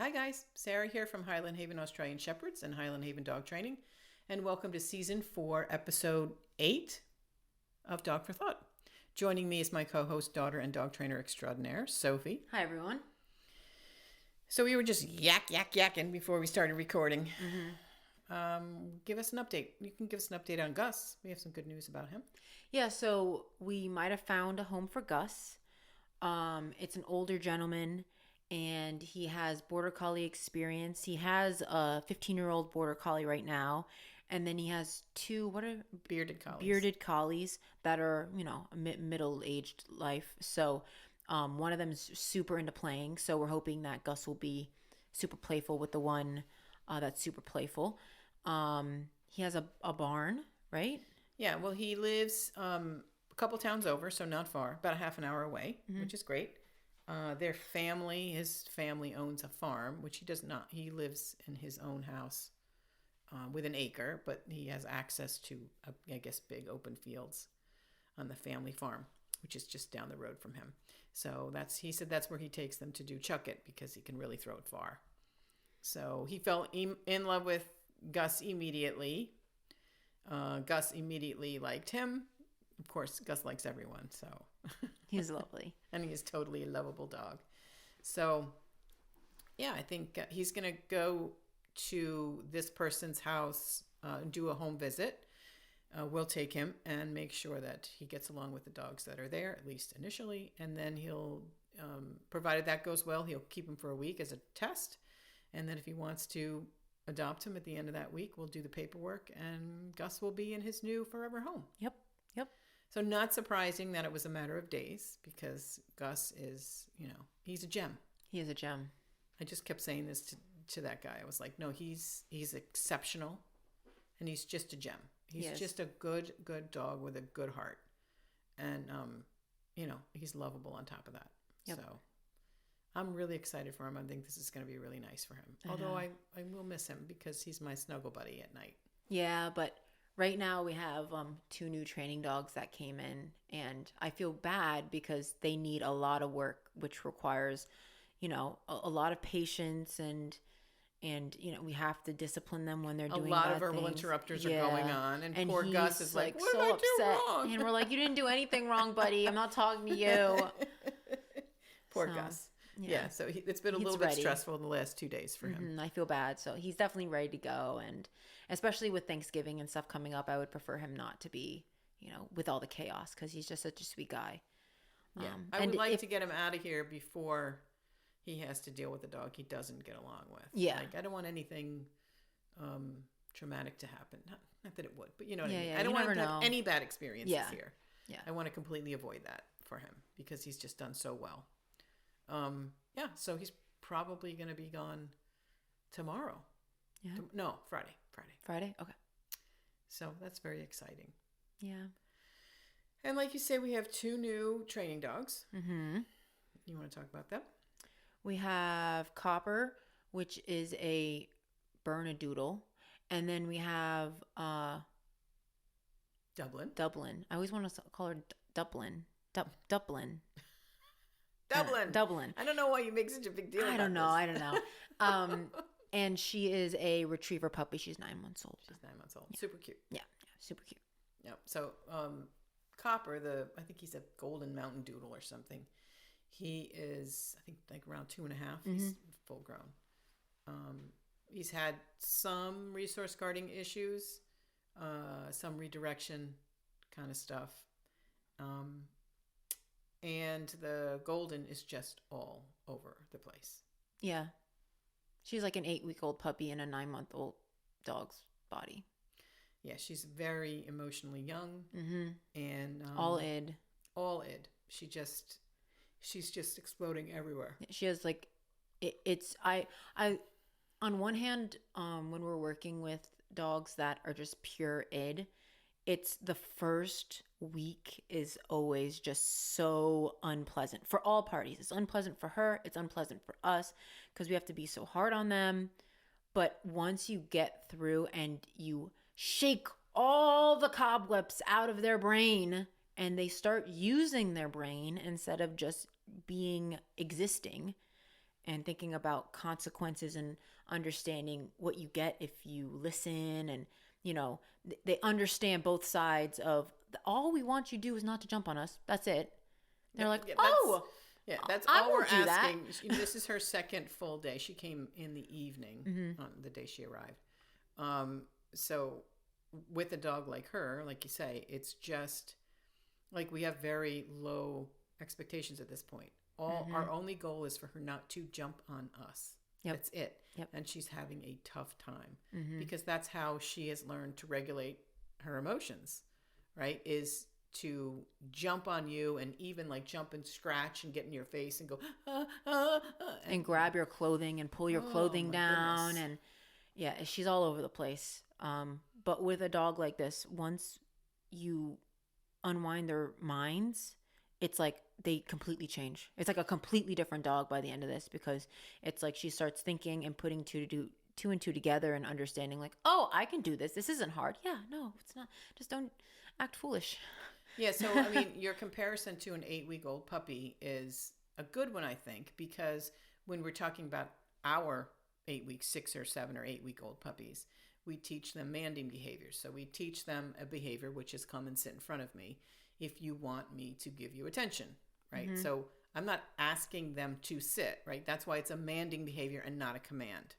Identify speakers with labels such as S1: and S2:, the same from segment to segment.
S1: Hi guys, Sarah here from Highland Haven Australian Shepherds and Highland Haven Dog Training, and welcome to Season 4, Episode 8 of Dog for Thought. Joining me is my co-host, daughter, and dog trainer extraordinaire, Sophie.
S2: Hi everyone.
S1: So we were just yakking before we started recording. Give us an update. You can give us an update on Gus. We have some good news about him.
S2: Yeah, so we might have found a home for Gus. It's an older gentleman, and he has border collie experience. He has a 15-year-old border collie right now, and then he has two bearded collies that are, middle-aged life. So one of them is super into playing, so we're hoping that Gus will be super playful with the one that's super playful. He has a barn, right?
S1: Yeah, well, he lives a couple towns over, so not far, about a half an hour away, which is great. His family owns a farm, which he does not. He lives in his own house with an acre, but he has access to, big open fields on the family farm, which is just down the road from him. So he said that's where he takes them to do chuck it because he can really throw it far. So he fell in love with Gus immediately. Gus immediately liked him. Of course, Gus likes everyone, so.
S2: He's lovely.
S1: And he's totally a lovable dog. So, yeah, I think he's going to go to this person's house, do a home visit. We'll take him and make sure that he gets along with the dogs that are there, at least initially. And then he'll, provided that goes well, he'll keep him for a week as a test. And then if he wants to adopt him at the end of that week, we'll do the paperwork and Gus will be in his new forever home.
S2: Yep.
S1: So not surprising that it was a matter of days because Gus is, he's a gem.
S2: He is a gem.
S1: I just kept saying this to that guy. I was like, no, he's exceptional and he's just a gem. He's just a good dog with a good heart. And, he's lovable on top of that. Yep. So I'm really excited for him. I think this is going to be really nice for him. Although I will miss him because he's my snuggle buddy at night. Yeah,
S2: but right now we have two new training dogs that came in, and I feel bad because they need a lot of work, which requires, a lot of patience and we have to discipline them when they're doing
S1: a lot of verbal interrupters are going on, and poor Gus is like, what
S2: so
S1: did I
S2: upset,
S1: do wrong?
S2: And we're like, you didn't do anything wrong, buddy. I'm not talking to you.
S1: Poor Gus. Yeah, so it's been a little bit stressful in the last 2 days for him.
S2: I feel bad. So he's definitely ready to go. And especially with Thanksgiving and stuff coming up, I would prefer him not to be, with all the chaos because he's just such a sweet guy.
S1: Yeah, I would like to get him out of here before he has to deal with a dog he doesn't get along with.
S2: Yeah.
S1: Like, I don't want anything traumatic to happen. Not that it would, but you know what I mean.
S2: Yeah,
S1: I don't want him to have any bad experiences here.
S2: Yeah.
S1: I want to completely avoid that for him because he's just done so well. So he's probably going to be gone tomorrow.
S2: Yeah.
S1: No, Friday.
S2: Friday? Okay.
S1: So that's very exciting.
S2: Yeah.
S1: And like you say, we have two new training dogs. Mm-hmm. You want to talk about them?
S2: We have Copper, which is a Bernedoodle. And then we have Dublin. I always want to call her Dublin. Dublin.
S1: Dublin. I don't know why you make such a big deal about this.
S2: I don't know. And she is a retriever puppy. She's 9 months old.
S1: She's 9 months old. Yeah. Super cute.
S2: Yeah, super cute.
S1: Yep. So, Copper, I think he's a golden mountain doodle or something. He is, I think, like around 2.5. Mm-hmm. He's full grown. He's had some resource guarding issues, some redirection kind of stuff. And the golden is just all over the place.
S2: Yeah. She's like an 8-week-old puppy in a 9-month-old dog's body.
S1: Yeah, she's very emotionally young.
S2: Mm-hmm.
S1: And
S2: all id.
S1: She's just exploding everywhere.
S2: She has like, I on one hand, when we're working with dogs that are just pure id, it's the first week is always just so unpleasant for all parties. It's unpleasant for her. It's unpleasant for us because we have to be so hard on them. But once you get through and you shake all the cobwebs out of their brain and they start using their brain instead of just existing and thinking about consequences and understanding what you get if you listen. And, they understand both sides of all we want you to do is not to jump on us. That's it. They're like,
S1: that's
S2: I
S1: all we're
S2: won't do that.
S1: asking. This is her second full day. She came in the evening on the day she arrived. So with a dog like her, like you say, it's just like we have very low expectations at this point. Our only goal is for her not to jump on us. Yep. That's it.
S2: Yep.
S1: And she's having a tough time because that's how she has learned to regulate her emotions, right? Is to jump on you and even like jump and scratch and get in your face and go
S2: and grab your clothing and pull your clothing down. Goodness. And yeah, she's all over the place. But with a dog like this, once you unwind their minds, it's like they completely change. It's like a completely different dog by the end of this, because it's like she starts thinking and putting two and two together and understanding like, oh, I can do this. This isn't hard. Yeah, no, it's not. Just don't act foolish.
S1: Yeah, so I mean, your comparison to an 8-week-old puppy is a good one, I think, because when we're talking about our 6 or 7 or 8-week-old puppies, we teach them manding behaviors. So we teach them a behavior which is come and sit in front of me if you want me to give you attention, right? So I'm not asking them to sit, right? That's why it's a manding behavior and not a command.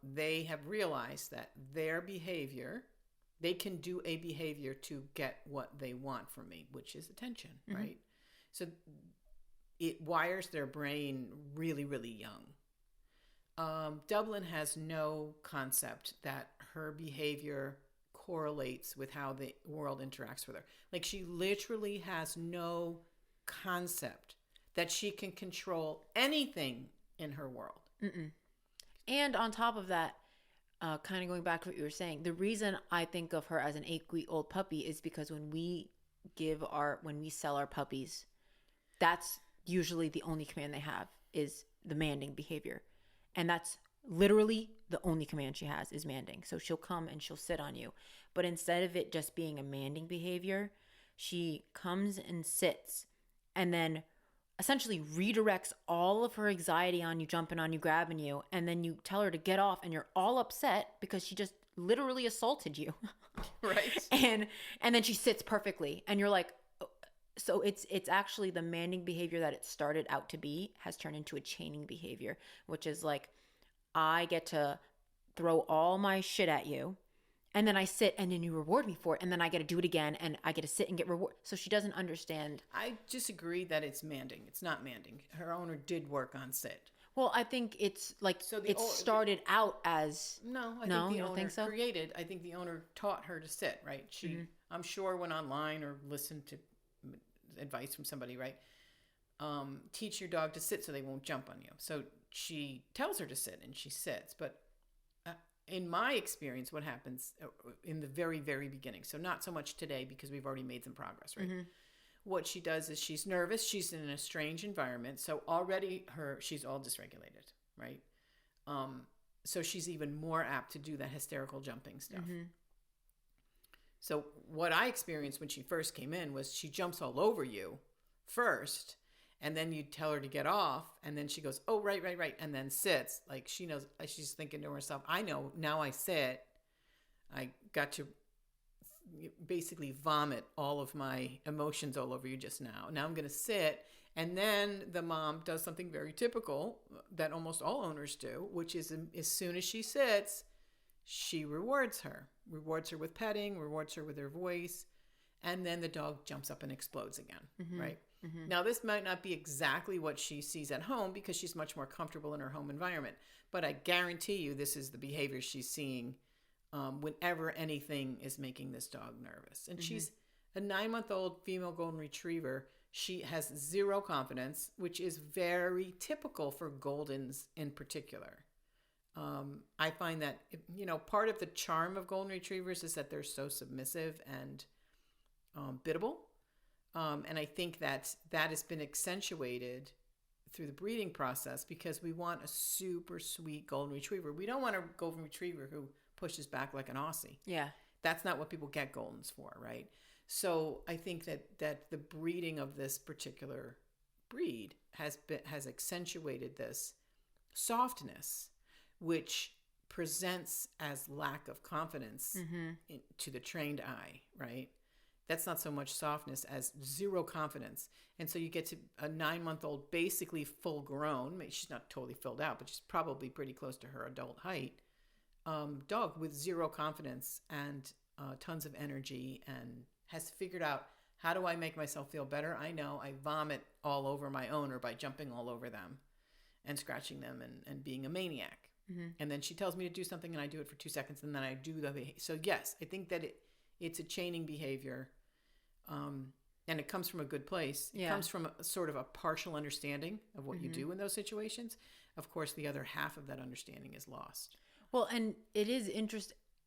S1: They have realized that their behavior, they can do a behavior to get what they want from me, which is attention, right? So it wires their brain really, really young. Dublin has no concept that her behavior correlates with how the world interacts with her. Like, she literally has no concept that she can control anything in her world.
S2: And on top of that, kind of going back to what you were saying, the reason I think of her as an 8-week-old puppy is because when we sell our puppies, that's usually the only command they have is the manding behavior. And that's literally the only command she has is manding. So she'll come and she'll sit on you. But instead of it just being a manding behavior, she comes and sits and then essentially redirects all of her anxiety on you, jumping on you, grabbing you, and then you tell her to get off and you're all upset because she just literally assaulted you.
S1: Right.
S2: And then she sits perfectly and you're like, so it's actually the manding behavior that it started out to be has turned into a chaining behavior, which is like, I get to throw all my shit at you, and then I sit, and then you reward me for it, and then I get to do it again, and I get to sit and get reward. So she doesn't understand.
S1: I disagree that it's manding. It's not manding. Her owner did work on sit.
S2: Well, I think it's like it started out as
S1: no. I think the owner created. I think the owner taught her to sit. Right. She, I'm sure, went online or listened to advice from somebody. Right. Teach your dog to sit so they won't jump on you. So she tells her to sit and she sits. But in my experience, what happens in the very, very beginning, so not so much today because we've already made some progress, right? What she does is she's nervous. She's in a strange environment. So already she's all dysregulated, right? So she's even more apt to do that hysterical jumping stuff. So what I experienced when she first came in was she jumps all over you first, and then you tell her to get off, and then she goes, oh, right, and then sits. Like, she knows, she's thinking to herself, I know, now I sit, I got to basically vomit all of my emotions all over you just now. Now I'm going to sit, and then the mom does something very typical that almost all owners do, which is as soon as she sits, she rewards her with petting, rewards her with her voice, and then the dog jumps up and explodes again, right? Now, this might not be exactly what she sees at home because she's much more comfortable in her home environment, but I guarantee you this is the behavior she's seeing whenever anything is making this dog nervous. And she's a 9-month-old female golden retriever. She has zero confidence, which is very typical for Goldens in particular. I find that, part of the charm of golden retrievers is that they're so submissive and biddable. And I think that has been accentuated through the breeding process because we want a super sweet golden retriever. We don't want a golden retriever who pushes back like an Aussie. Yeah. That's not what people get Goldens for, right? So I think that the breeding of this particular breed has accentuated this softness, which presents as lack of confidence to the trained eye, right? That's not so much softness as zero confidence. And so you get to a 9-month-old, basically full grown, she's not totally filled out, but she's probably pretty close to her adult height, dog with zero confidence and tons of energy, and has figured out, how do I make myself feel better? I know I vomit all over my owner by jumping all over them and scratching them and being a maniac. And then she tells me to do something and I do it for 2 seconds and then I do the behavior. So yes, I think that it's a chaining behavior, and it comes from a good place. It comes from a sort of a partial understanding of what you do in those situations. Of course, the other half of that understanding is lost.
S2: Well, and it is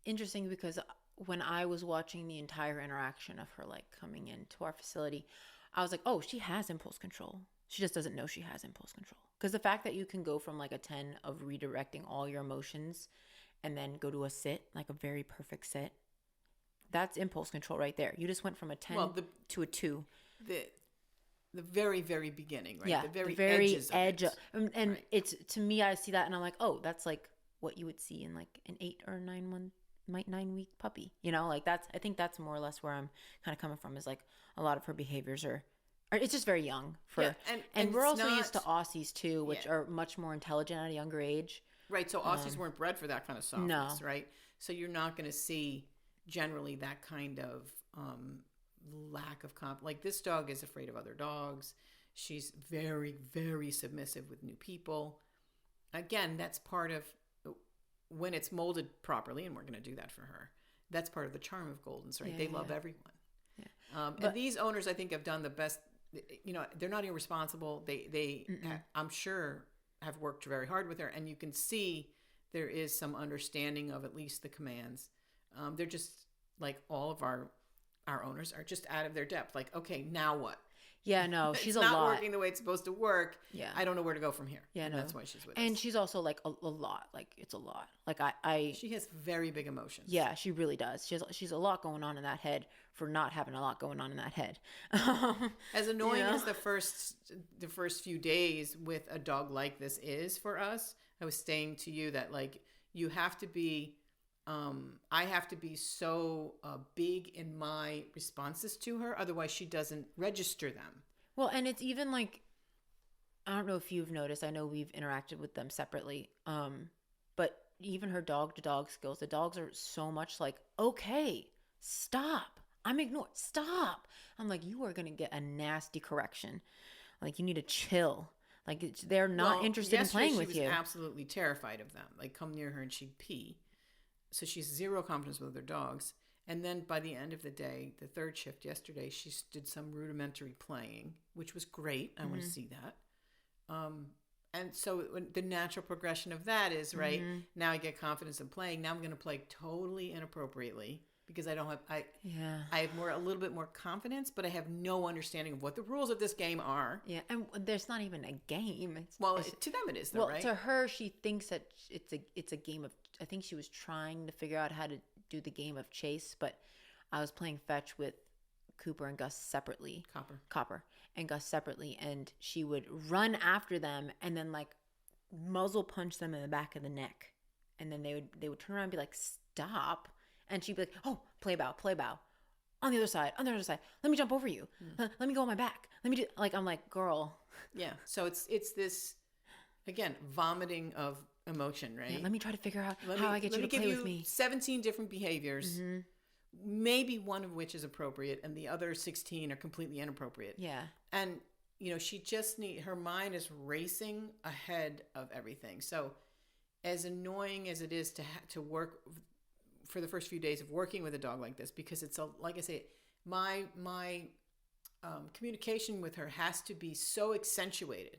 S2: interesting because when I was watching the entire interaction of her like coming into our facility, I was like, oh, she has impulse control. She just doesn't know she has impulse control. Because the fact that you can go from like a 10 of redirecting all your emotions and then go to a sit, like a very perfect sit, that's impulse control right there. You just went from a 10 to a 2.
S1: The very, very beginning, right?
S2: Yeah,
S1: the very edge.
S2: And
S1: right.
S2: It's, to me, I see that and I'm like, oh, that's like what you would see in like an 8 or 9-week puppy. You know, like I think that's more or less where I'm kind of coming from, is like a lot of her behaviors are it's just very young for, and we're also used to Aussies too, which are much more intelligent at a younger age.
S1: Right. So Aussies weren't bred for that kind of softness, right? So you're not going to see generally that kind of lack of like this dog is afraid of other dogs. She's very, very submissive with new people. Again, that's part of when it's molded properly, and we're going to do that for her. That's part of the charm of Goldens, right? They love everyone. Yeah. And these owners, I think, have done the best. You know, they're not irresponsible. They I'm sure, have worked very hard with her, and you can see there is some understanding of at least the commands. They're just like all of our owners are just out of their depth. Like, okay, now what?
S2: Yeah, no, she's
S1: it's
S2: a
S1: not
S2: lot.
S1: working the way it's supposed to work.
S2: Yeah,
S1: I don't know where to go from here.
S2: Yeah,
S1: and
S2: no,
S1: that's why she's with us.
S2: And she's also like a lot. Like it's a lot. Like
S1: she has very big emotions.
S2: Yeah, she really does. She's a lot going on in that head for not having a lot going on in that head.
S1: As annoying as the first few days with a dog like this is for us, I was saying to you that like you have to be. I have to be so big in my responses to her, otherwise she doesn't register them.
S2: Well, and it's even like, I don't know if you've noticed, I know we've interacted with them separately, but even her dog-to-dog skills, the dogs are so much like, okay, stop. I'm ignored. Stop. I'm like, you are going to get a nasty correction. Like, you need to chill. Like, they're not interested in playing with you.
S1: She was absolutely terrified of them. Like, come near her and she'd pee. So she's zero confidence with her dogs. And then by the end of the day, the third shift yesterday, she did some rudimentary playing, which was great. I want to see that. And so the natural progression of that is, right, now I get confidence in playing. Now I'm going to play totally inappropriately because I don't have, I have a little bit more confidence, but I have no understanding of what the rules of this game are.
S2: Yeah. And there's not even a game.
S1: To them it is though, right?
S2: To her, she thinks that it's a game of, I think she was trying to figure out how to do the game of chase, but I was playing fetch with Cooper and Gus separately. Copper and Gus separately, and she would run after them and then like muzzle punch them in the back of the neck, and then they would turn around and be like, stop, and she'd be like, oh, play bow on the other side, let me jump over you, let me go on my back, let me do, like, I'm like, girl.
S1: Yeah, so it's this, again, vomiting of emotion, right?
S2: Yeah, let me try to figure out how I get you to play with me. 17
S1: different behaviors, maybe one of which is appropriate and the other 16 are completely inappropriate.
S2: Yeah.
S1: And, you know, she just her mind is racing ahead of everything. So as annoying as it is to work for the first few days of working with a dog like this, because it's like I say, my communication with her has to be so accentuated.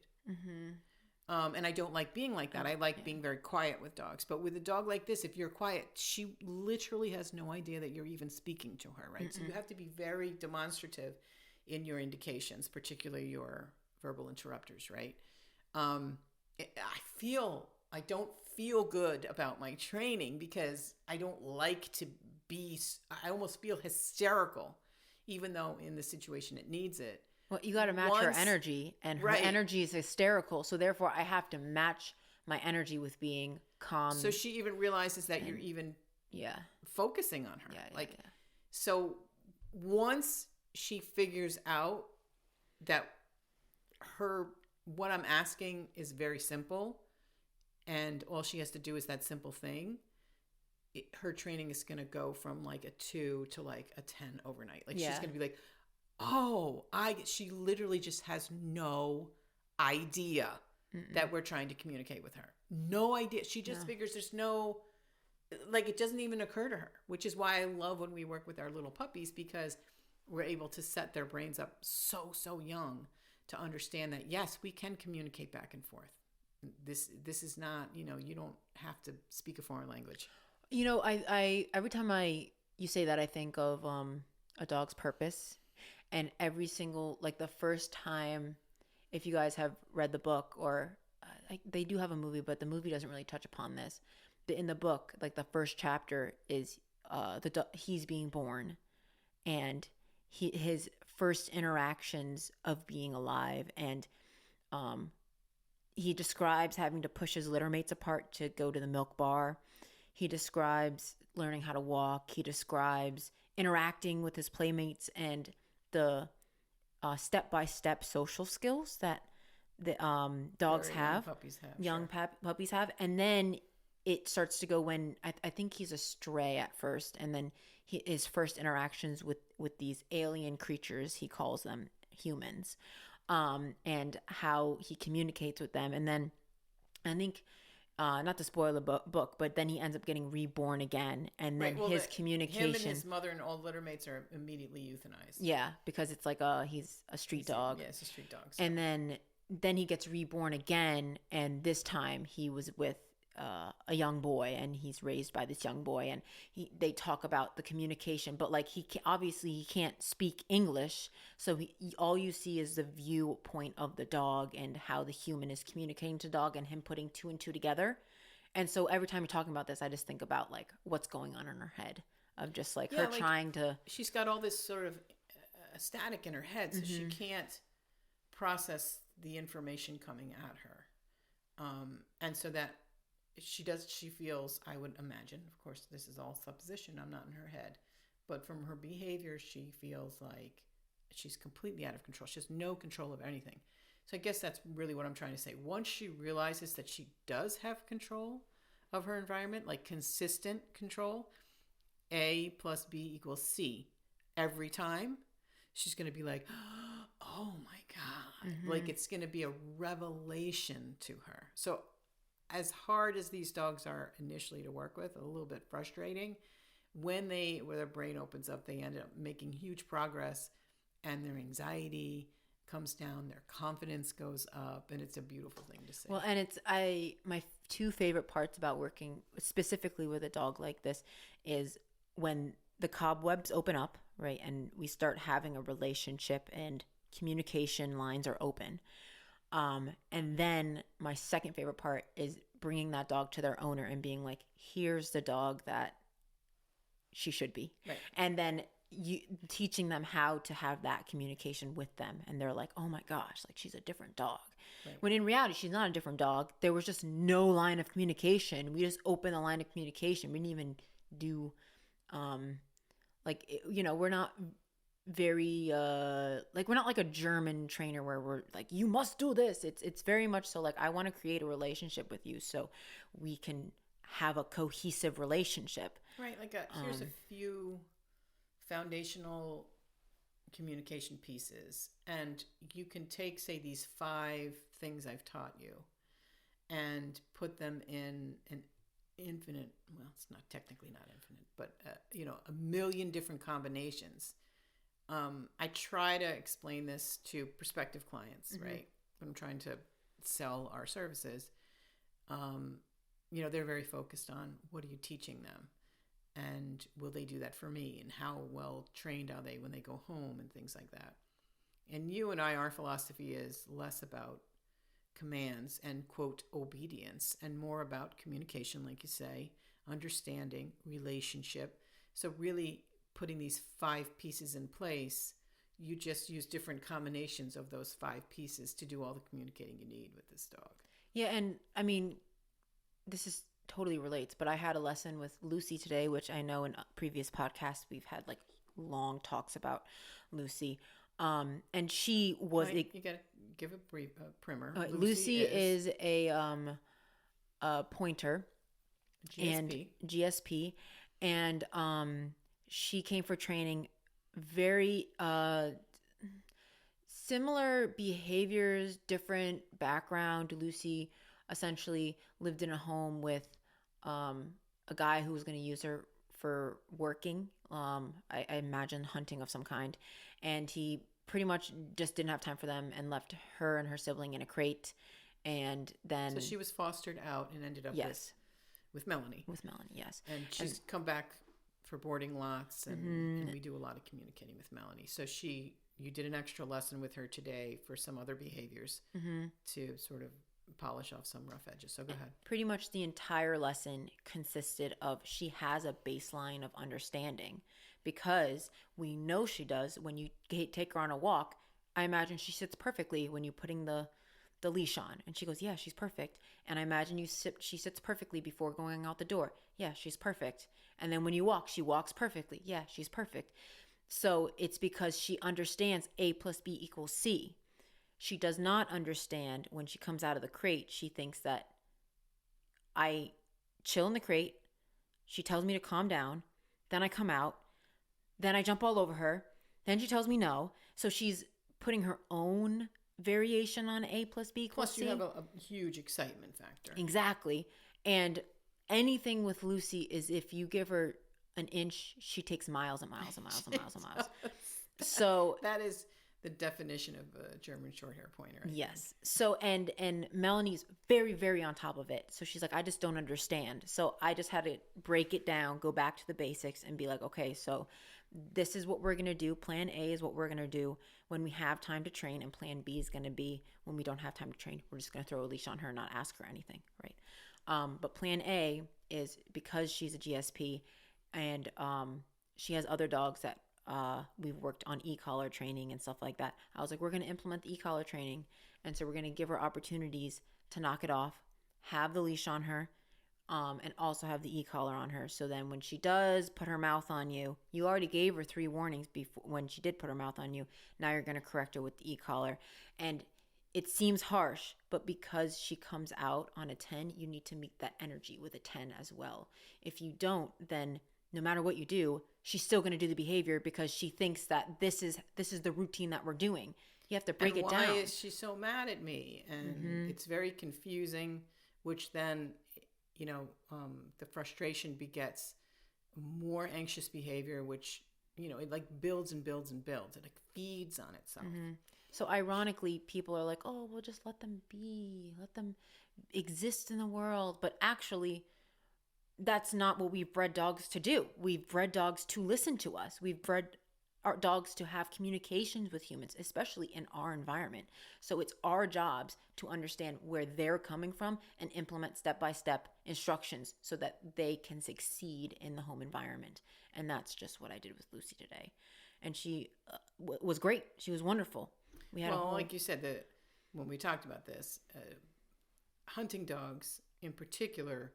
S1: And I don't like being like that. I like being very quiet with dogs. But with a dog like this, if you're quiet, she literally has no idea that you're even speaking to her, right? So you have to be very demonstrative in your indications, particularly your verbal interrupters, right? I don't feel good about my training because I don't like to I almost feel hysterical, even though in the situation it needs it.
S2: Well, you got to match her
S1: Once-
S2: energy, and her
S1: Right.
S2: energy is hysterical. So therefore, I have to match my energy with being calm.
S1: So she even realizes that you're even
S2: yeah,
S1: focusing on her.
S2: yeah, yeah,
S1: Like,
S2: yeah.
S1: so once she figures out that what I'm asking is very simple, and all she has to do is that simple thing, her training is going to go from like a 2 to like a 10 overnight. Like, she's
S2: Yeah.
S1: going to be like, oh, she literally just has no idea that we're trying to communicate with her. No idea. She just figures there's no, like, it doesn't even occur to her, which is why I love when we work with our little puppies, because we're able to set their brains up so young to understand that, yes, we can communicate back and forth. This is not, you don't have to speak a foreign language.
S2: I every time you say that, I think of A Dog's Purpose, and every single, like, the first time, if you guys have read the book, or they do have a movie, but the movie doesn't really touch upon this. But in the book, like, the first chapter is he's being born, and his first interactions of being alive, and he describes having to push his litter mates apart to go to the milk bar. He describes learning how to walk. He describes interacting with his playmates and the step-by-step social skills that the dogs
S1: Or
S2: have.
S1: young
S2: Puppies have. And then it starts to go when I think he's a stray at first, and then his first interactions with these alien creatures, he calls them humans, and how he communicates with them. And then I think, not to spoil the book, but then he ends up getting reborn again, and then his communication.
S1: Him and his mother and all litter mates are immediately euthanized.
S2: Yeah, because it's like he's a street dog.
S1: Yeah, it's a street dog. So.
S2: And then he gets reborn again, and this time he was with a young boy, and he's raised by this young boy, and they talk about the communication, but like obviously he can't speak English, so all you see is the viewpoint of the dog and how the human is communicating to dog, and him putting two and two together. And so every time you're talking about this, I just think about like what's going on in her head, of just like her trying to.
S1: She's got all this sort of static in her head, so she can't process the information coming at her, and so that. She feels, I would imagine, of course, this is all supposition, I'm not in her head, but from her behavior, she feels like she's completely out of control. She has no control of anything. So I guess that's really what I'm trying to say. Once she realizes that she does have control of her environment, like consistent control, A plus B equals C, every time, she's going to be like, oh my God. Like, it's going to be a revelation to her. So as hard as these dogs are initially to work with, a little bit frustrating, when their brain opens up, they end up making huge progress, and their anxiety comes down, their confidence goes up, and it's a beautiful thing to see.
S2: Well, and my two favorite parts about working specifically with a dog like this is when the cobwebs open up, right, and we start having a relationship and communication lines are open. And then my second favorite part is bringing that dog to their owner and being like, here's the dog that she should be.
S1: Right.
S2: And then you teaching them how to have that communication with them. And they're like, oh my gosh, like she's a different dog. Right. When in reality, she's not a different dog. There was just no line of communication. We just opened the line of communication. We didn't even do, we're not very we're not like a German trainer where we're like, you must do this. It's very much so like, I want to create a relationship with you so we can have a cohesive relationship,
S1: right? Like here's a few foundational communication pieces, and you can take, say, these 5 things I've taught you and put them in an infinite, well, it's not technically not infinite, but a million different combinations. I try to explain this to prospective clients, right? When I'm trying to sell our services, they're very focused on, what are you teaching them? And will they do that for me? And how well trained are they when they go home, and things like that. And you and I, our philosophy is less about commands and, quote, obedience, and more about communication, like you say, understanding, relationship. So really putting these 5 pieces in place, you just use different combinations of those 5 pieces to do all the communicating you need with this dog.
S2: Yeah, and I mean, this is totally relates, but I had a lesson with Lucy today, which I know in previous podcasts we've had like long talks about Lucy. And she was
S1: You gotta give a brief primer.
S2: Lucy is a pointer and GSP, and she came for training. Very similar behaviors, different background. Lucy essentially lived in a home with a guy who was going to use her for working. I imagine hunting of some kind, and he pretty much just didn't have time for them and left her and her sibling in a crate. And then
S1: so she was fostered out and ended up with Melanie.
S2: With Melanie, yes.
S1: And she's come back for boarding lots, and we do a lot of communicating with Melanie. So you did an extra lesson with her today for some other behaviors to sort of polish off some rough edges. So go ahead.
S2: Pretty much the entire lesson consisted of she has a baseline of understanding, because we know she does. When you take her on a walk, I imagine she sits perfectly when you're putting the leash on, and she goes, yeah, she's perfect. And I imagine she sits perfectly before going out the door. Yeah, she's perfect. And then when you walk, she walks perfectly. Yeah, she's perfect. So it's because she understands A plus B equals C. She does not understand when she comes out of the crate. She thinks that I chill in the crate. She tells me to calm down. Then I come out. Then I jump all over her. Then she tells me no. So she's putting her own variation on A plus B equals C.
S1: Plus you have a huge excitement factor.
S2: Exactly. And anything with Lucy is if you give her an inch, she takes miles and miles and miles and miles and miles. So
S1: that is the definition of a German Shorthair Pointer.
S2: Yes. So and Melanie's very, very on top of it. So she's like, I just don't understand. So I just had to break it down, go back to the basics, and be like, okay, so this is what we're going to do. Plan A is what we're going to do when we have time to train, and plan B is going to be when we don't have time to train. We're just going to throw a leash on her and not ask her anything, right? But plan A is because she's a GSP and she has other dogs that we've worked on e-collar training and stuff like that. I was like, we're going to implement the e-collar training, and so we're going to give her opportunities to knock it off, have the leash on her, and also have the e-collar on her. So then when she does put her mouth on you, you already gave her 3 warnings before when she did put her mouth on you. Now you're going to correct her with the e-collar. And it seems harsh, but because she comes out on a 10, you need to meet that energy with a 10 as well. If you don't, then no matter what you do, she's still going to do the behavior because she thinks that this is the routine that we're doing. You have to break it down.
S1: Why is she so mad at me? And it's very confusing, which then, the frustration begets more anxious behavior, which, it like builds and builds and builds. It like feeds on itself.
S2: So ironically, people are like, oh, well, just let them be. Let them exist in the world. But actually, that's not what we've bred dogs to do. We've bred dogs to listen to us. We've bred our dogs to have communications with humans, especially in our environment. So it's our jobs to understand where they're coming from and implement step-by-step instructions so that they can succeed in the home environment. And that's just what I did with Lucy today. And she was great. She was wonderful. We had
S1: like you said, that when we talked about this, hunting dogs in particular,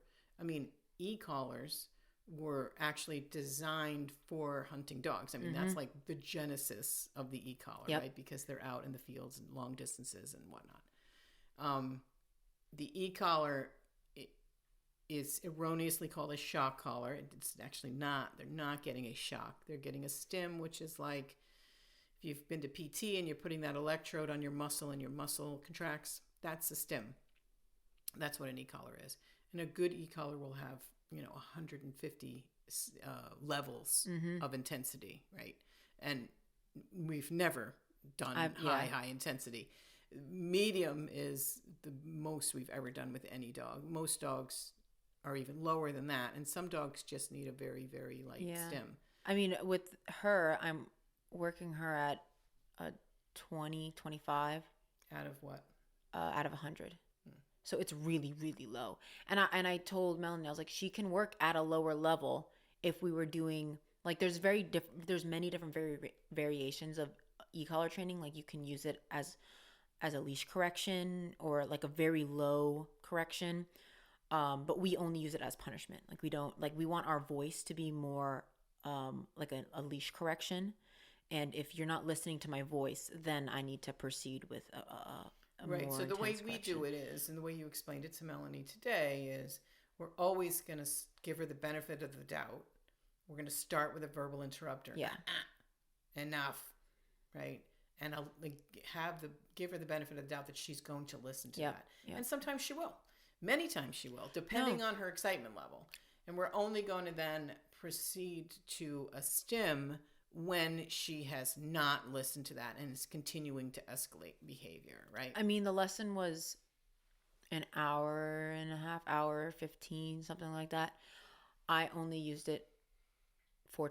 S1: e-collars were actually designed for hunting dogs. That's like the genesis of the e-collar, right? Because they're out in the fields and long distances and whatnot. The e-collar is erroneously called a shock collar. It's actually not. They're not getting a shock. They're getting a stim, which is like if you've been to PT and you're putting that electrode on your muscle and your muscle contracts, that's a stim. That's what an e-collar is. And a good e-collar will have 150 levels of intensity, right? And we've never done high intensity. Medium is the most we've ever done with any dog. Most dogs are even lower than that, and some dogs just need a very, very light stim.
S2: With her, I'm working her at a 20, 25.
S1: Out of what?
S2: Out of 100. So it's really, really low. And I told Melanie, I was like, she can work at a lower level if we were doing, like, there's many different variations of e-collar training, like you can use it as a leash correction or like a very low correction. But we only use it as punishment. Like we don't, like we want our voice to be more like a leash correction. And if you're not listening to my voice, then I need to proceed with a
S1: Right.
S2: more
S1: So the way
S2: intense
S1: we
S2: correction.
S1: do it is, and the way you explained it to Melanie today is, we're always going to give her the benefit of the doubt. We're going to start with a verbal interrupter.
S2: Yeah.
S1: Enough. Right. And I'll give her the benefit of the doubt that she's going to listen to that.
S2: Yeah.
S1: And sometimes she will. Many times she will, depending on her excitement level. And we're only going to then proceed to a stim when she has not listened to that and is continuing to escalate behavior, right?
S2: I mean, the lesson was an hour and a half, hour 15, something like that. I only used it 4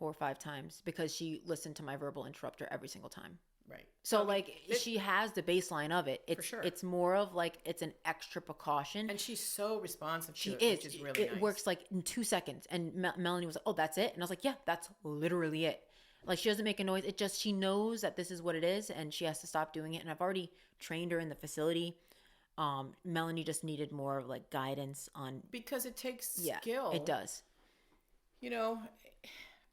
S2: or 5 times, because she listened to my verbal interrupter every single time.
S1: Right.
S2: So she has the baseline of it. It's,
S1: for sure.
S2: It's more of like, it's an extra precaution.
S1: And she's so responsive
S2: She
S1: to it,
S2: is.
S1: which is really
S2: It
S1: nice.
S2: works like in 2 seconds. And Melanie was like, oh, that's it? And I was like, yeah, that's literally it. Like, she doesn't make a noise. It just, she knows that this is what it is and she has to stop doing it. And I've already trained her in the facility. Melanie just needed more of like guidance on.
S1: Because it takes skill.
S2: It does.
S1: You know,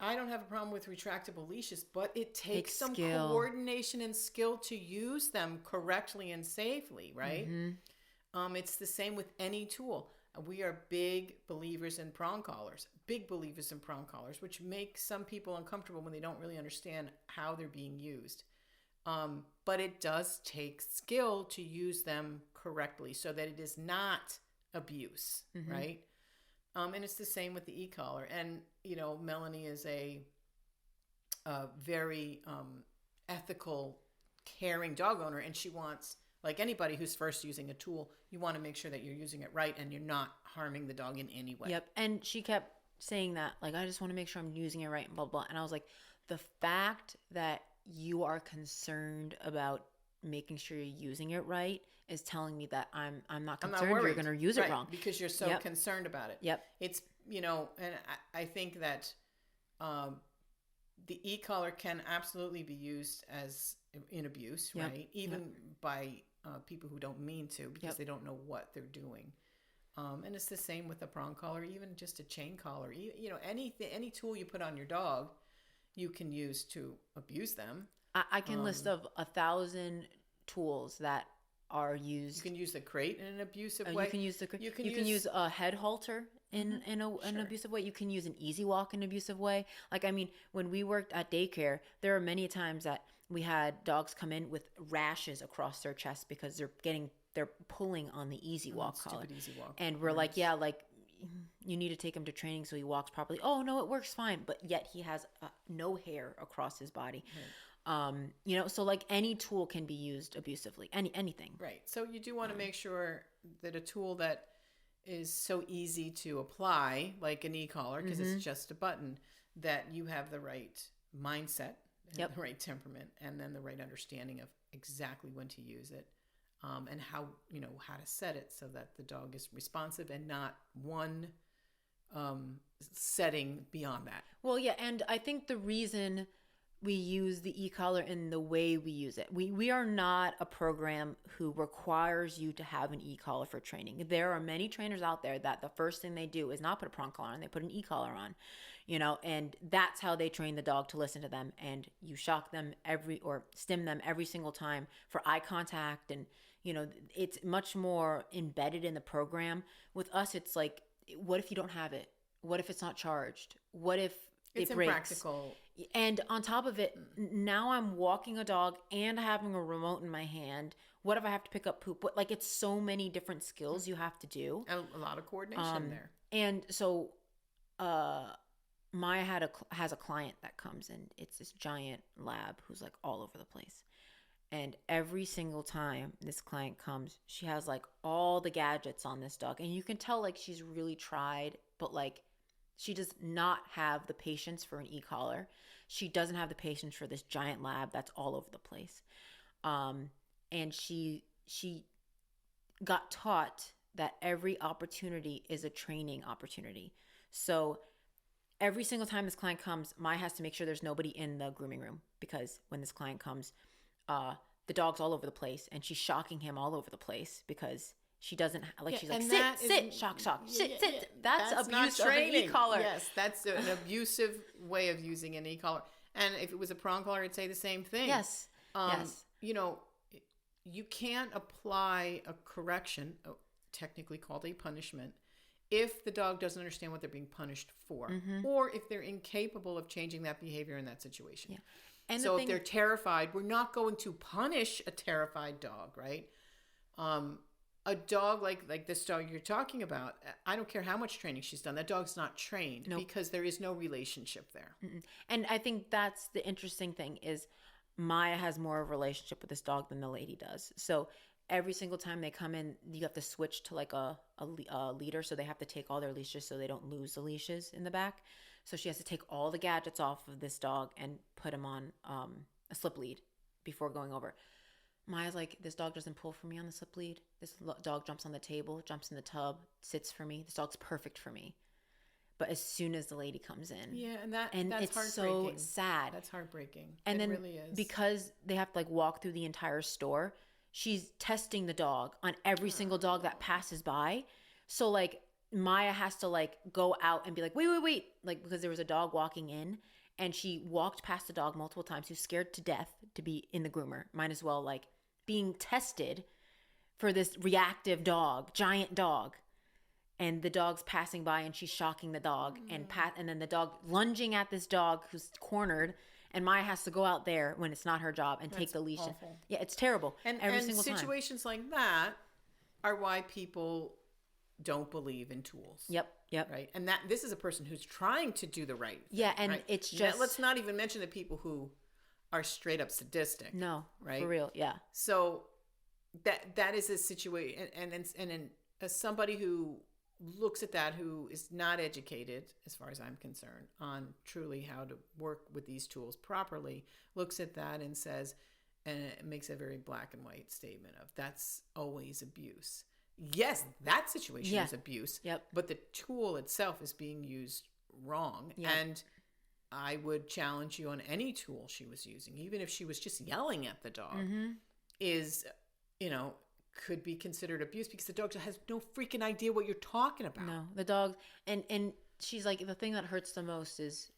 S1: I don't have a problem with retractable leashes, but it takes some
S2: skill.
S1: coordination and skill to use them correctly and safely, right? Mm-hmm. It's the same with any tool. We are big believers in prong collars, which make some people uncomfortable when they don't really understand how they're being used. But it does take skill to use them correctly so that it is not abuse, right? And it's the same with the e-collar. And, you know, Melanie is a very ethical, caring dog owner, and she wants, like anybody who's first using a tool, you want to make sure that you're using it right and you're not harming the dog in any way.
S2: Yep. And she kept saying that, like, I just want to make sure I'm using it right and blah, blah. And I was like, the fact that you are concerned about making sure you're using it right is telling me that I'm not concerned you're going to use it wrong.
S1: Because you're so concerned about it.
S2: Yep.
S1: It's, you know, and I think that the e-collar can absolutely be used as in abuse, right? Even by people who don't mean to, because they don't know what they're doing. And it's the same with a prong collar, even just a chain collar. You know, any tool you put on your dog, you can use to abuse them.
S2: I can list of 1,000 tools that are used.
S1: You can use the crate in an abusive way.
S2: You can use the crate. You can use a head halter in an abusive way. You can use an easy walk in an abusive way. Like, I mean, when we worked at daycare, there are many times that we had dogs come in with rashes across their chest because they're pulling on the easy walk collar.
S1: Easy walk.
S2: And we're like, yeah, like, you need to take him to training so he walks properly. Oh no, it works fine. But yet he has no hair across his body. Right. You know, so like any tool can be used abusively, anything.
S1: Right. So you do want to make sure that a tool that is so easy to apply, like an e-collar, because it's just a button, that you have the right mindset, and the right temperament, and then the right understanding of exactly when to use it, and how to set it so that the dog is responsive and not one setting beyond that.
S2: Well, yeah, and I think the reason we use the e-collar in the way we use it. We are not a program who requires you to have an e-collar for training. There are many trainers out there that the first thing they do is not put a prong collar on, they put an e-collar on, and that's how they train the dog to listen to them. And you shock them or stim them every single time for eye contact. And, it's much more embedded in the program. With us, it's like, what if you don't have it? What if it's not charged? What if
S1: it's
S2: it breaks?
S1: Impractical.
S2: And on top of it, now I'm walking a dog and having a remote in my hand. What if I have to pick up poop? Like, it's so many different skills you have to do.
S1: And a lot of coordination there.
S2: And so Maya has a client that comes in. It's this giant lab who's like all over the place. And every single time this client comes, she has like all the gadgets on this dog. And you can tell like she's really tried, but like she does not have the patience for an e-collar. She doesn't have the patience for this giant lab that's all over the place. And she got taught that every opportunity is a training opportunity. So every single time this client comes, Maya has to make sure there's nobody in the grooming room, because when this client comes, the dog's all over the place and she's shocking him all over the place because she doesn't like.
S1: Yeah,
S2: she's like,
S1: and
S2: sit, shock, sit.
S1: yeah.
S2: That's abuse of an
S1: training.
S2: e-collar.
S1: Yes, that's an abusive way of using an e-collar. And if it was a prong collar, I'd say the same thing.
S2: Yes. Yes.
S1: You know, you can't apply a correction, technically called a punishment, if the dog doesn't understand what they're being punished for, or if they're incapable of changing that behavior in that situation.
S2: Yeah. And
S1: so if they're terrified, we're not going to punish a terrified dog, right? A dog like this dog you're talking about, I don't care how much training she's done, that dog's not trained because there is no relationship there.
S2: And I think that's the interesting thing is Maya has more of a relationship with this dog than the lady does. So every single time they come in, you have to switch to like a leader. So they have to take all their leashes so they don't lose the leashes in the back. So she has to take all the gadgets off of this dog and put him on a slip lead before going over. Maya's like, this dog doesn't pull for me on the slip lead. This dog jumps on the table, jumps in the tub, sits for me. This dog's perfect for me. But as soon as the lady comes in,
S1: and that's
S2: it's so sad.
S1: That's heartbreaking.
S2: And then
S1: really is.
S2: Because they have to like walk through the entire store, she's testing the dog on every single dog that passes by. So like Maya has to like go out and be like, wait, like because there was a dog walking in, and she walked past the dog multiple times. She was scared to death to be in the groomer. Might as well like being tested for this reactive dog, giant dog. And the dog's passing by and she's shocking the dog and then the dog lunging at this dog who's cornered, and Maya has to go out there when it's not her job and take the leash. Yeah, it's terrible.
S1: And
S2: every single
S1: situations like that are why people don't believe in tools.
S2: Yep.
S1: Right. And this is a person who's trying to do the right thing.
S2: Yeah, and
S1: right?
S2: it's just
S1: let's not even mention the people who are straight up sadistic.
S2: No,
S1: right?
S2: For real. Yeah.
S1: So that is a situation, and as somebody who looks at that, who is not educated, as far as I'm concerned, on truly how to work with these tools properly, looks at that and says, and it makes a very black and white statement of that's always abuse. Yes, that situation is abuse, but the tool itself is being used wrong. Yep. And I would challenge you on any tool she was using, even if she was just yelling at the dog, is, could be considered abuse, because the dog has no freaking idea what you're talking about.
S2: No, the dog, and she's like, the thing that hurts the most is,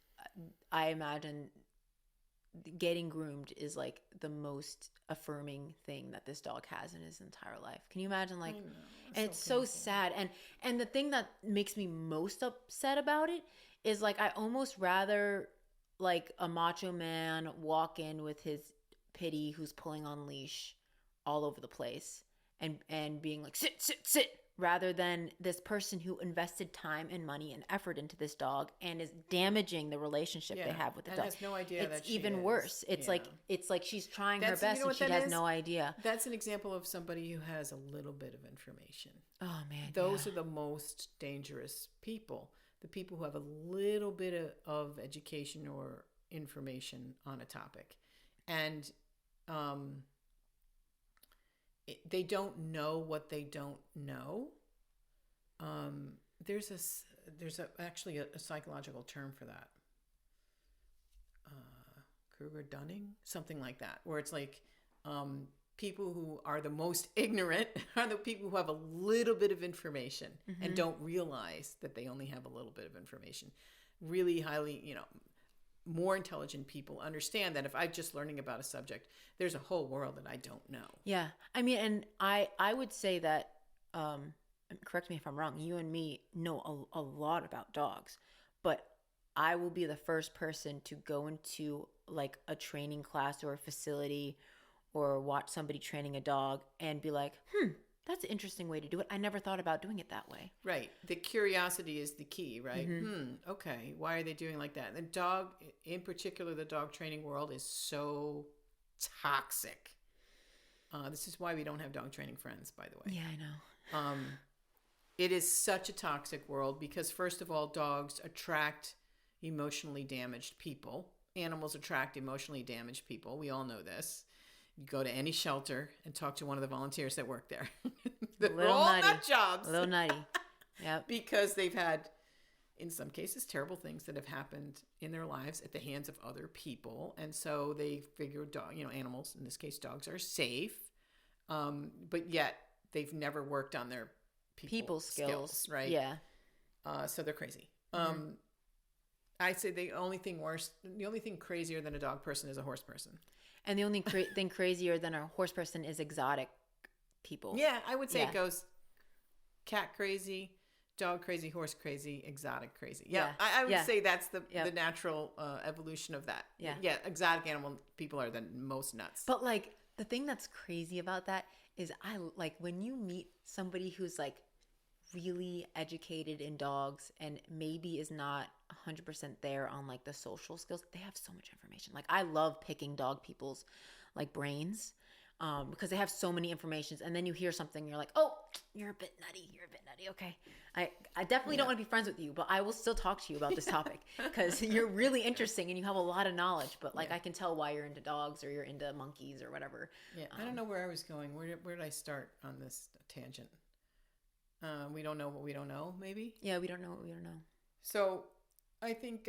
S2: I imagine, getting groomed is like the most affirming thing that this dog has in his entire life. Can you imagine? Like, and it's so sad. And the thing that makes me most upset about it is like, I almost rather like a macho man walk in with his pity who's pulling on leash all over the place and being like, sit, rather than this person who invested time and money and effort into this dog and is damaging the relationship they have with the dog.
S1: Has no idea
S2: it's even worse. It's like she's trying her best and she has no idea.
S1: That's an example of somebody who has a little bit of information.
S2: Oh man,
S1: those are the most dangerous people. The people who have a little bit of education or information on a topic, and they don't know what they don't know. There's actually a psychological term for that. Kruger-Dunning, something like that, where it's like people who are the most ignorant are the people who have a little bit of information and don't realize that they only have a little bit of information. Really highly, more intelligent people understand that if I'm just learning about a subject, there's a whole world that I don't know.
S2: Yeah. I mean, and I would say that, correct me if I'm wrong, you and me know a lot about dogs, but I will be the first person to go into like a training class or a facility or watch somebody training a dog and be like, that's an interesting way to do it. I never thought about doing it that way.
S1: Right. The curiosity is the key, right? Okay. Why are they doing like that? The dog, in particular, the dog training world is so toxic. This is why we don't have dog training friends, by the way.
S2: Yeah, I know.
S1: It is such a toxic world because, first of all, dogs attract emotionally damaged people. Animals attract emotionally damaged people. We all know this. You go to any shelter and talk to one of the volunteers that work there. They're all nut jobs.
S2: A little nutty. Yep.
S1: Because they've had in some cases, terrible things that have happened in their lives at the hands of other people. And so they figure, animals, in this case, dogs, are safe. But yet they've never worked on their people skills, right?
S2: Yeah.
S1: So they're crazy.
S2: Mm-hmm.
S1: I say the only thing crazier than a dog person is a horse person.
S2: And the only thing crazier than a horse person is exotic people.
S1: Yeah, I would say it goes cat crazy, dog crazy, horse crazy, exotic crazy. Yeah, I would say that's the natural evolution of that.
S2: Yeah.
S1: Yeah, exotic animal people are the most nuts.
S2: But like the thing that's crazy about that is I like when you meet somebody who's like really educated in dogs and maybe is not 100% there on like the social skills. They have so much information. Like I love picking dog people's like brains because they have so many informations, and then you hear something and you're like, oh, you're a bit nutty, okay. I definitely don't want to be friends with you, but I will still talk to you about this topic because you're really interesting and you have a lot of knowledge, but like I can tell why you're into dogs or you're into monkeys or whatever.
S1: Yeah, I don't know where I was going. Where did I start on this tangent? We don't know what we don't know, maybe?
S2: Yeah, we don't know what we don't know.
S1: So I think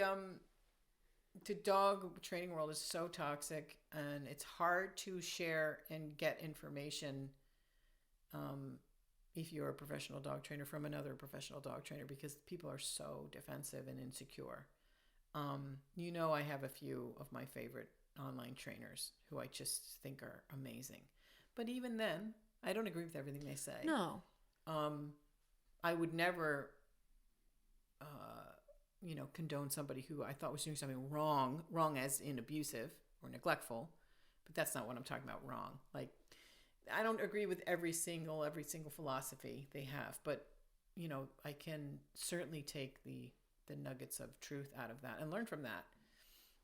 S1: the dog training world is so toxic, and it's hard to share and get information if you're a professional dog trainer from another professional dog trainer, because people are so defensive and insecure. I have a few of my favorite online trainers who I just think are amazing. But even then, I don't agree with everything they say.
S2: No.
S1: I would never, condone somebody who I thought was doing something wrong as in abusive or neglectful, but that's not what I'm talking about. Wrong. Like, I don't agree with every single philosophy they have, but I can certainly take the nuggets of truth out of that and learn from that.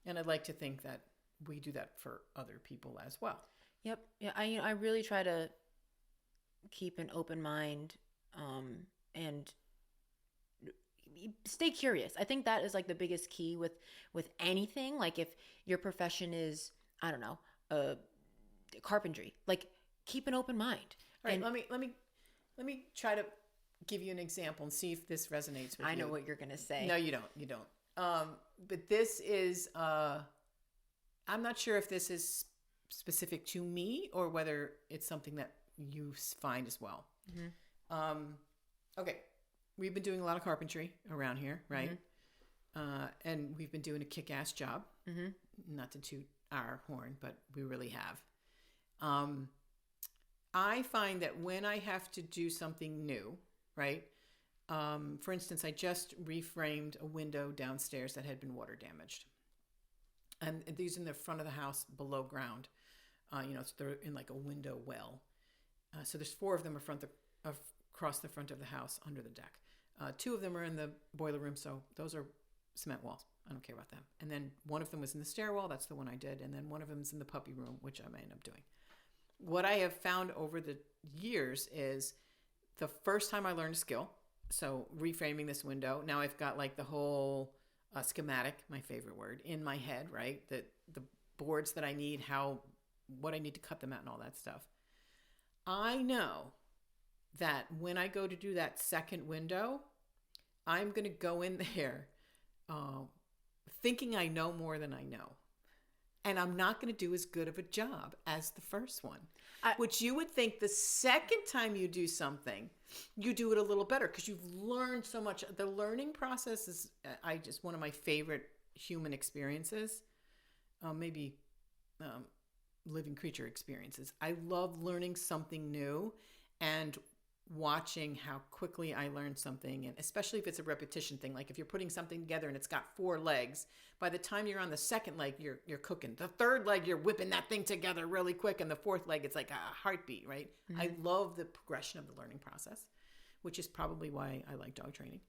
S1: And I'd like to think that we do that for other people as well.
S2: Yep. Yeah. I really try to keep an open mind, and stay curious. I think that is like the biggest key with anything. Like if your profession is, I don't know, carpentry, like keep an open mind.
S1: All right. Let me try to give you an example and see if this resonates with you.
S2: I know what you're going to say.
S1: No, you don't. But this is, I'm not sure if this is specific to me or whether it's something that you find as well. Mm-hmm. Okay. We've been doing a lot of carpentry around here, right? Mm-hmm. And we've been doing a kick-ass job. Mm-hmm. Not to toot our horn, but we really have. I find that when I have to do something new, right? For instance, I just reframed a window downstairs that had been water damaged. And these in the front of the house below ground. So they're in like a window well. So there's 4 of them across the front of the house under the deck. 2 of them are in the boiler room, so those are cement walls. I don't care about them. And then one of them was in the stairwell. That's the one I did. And then one of them is in the puppy room, which I may end up doing. What I have found over the years is the first time I learned a skill, so reframing this window, now I've got like the whole schematic, my favorite word, in my head, right? The boards that I need, what I need to cut them at and all that stuff. I know that when I go to do that second window, I'm going to go in there thinking I know more than I know. And I'm not going to do as good of a job as the first one. Which you would think the second time you do something, you do it a little better because you've learned so much. The learning process is one of my favorite human experiences. Maybe living creature experiences. I love learning something new and watching how quickly I learn something, and especially if it's a repetition thing. Like if you're putting something together and it's got 4 legs, by the time you're on the second leg, you're cooking. The third leg, you're whipping that thing together really quick, and the fourth leg, it's like a heartbeat, right? Mm-hmm. I love the progression of the learning process, which is probably why I like dog training.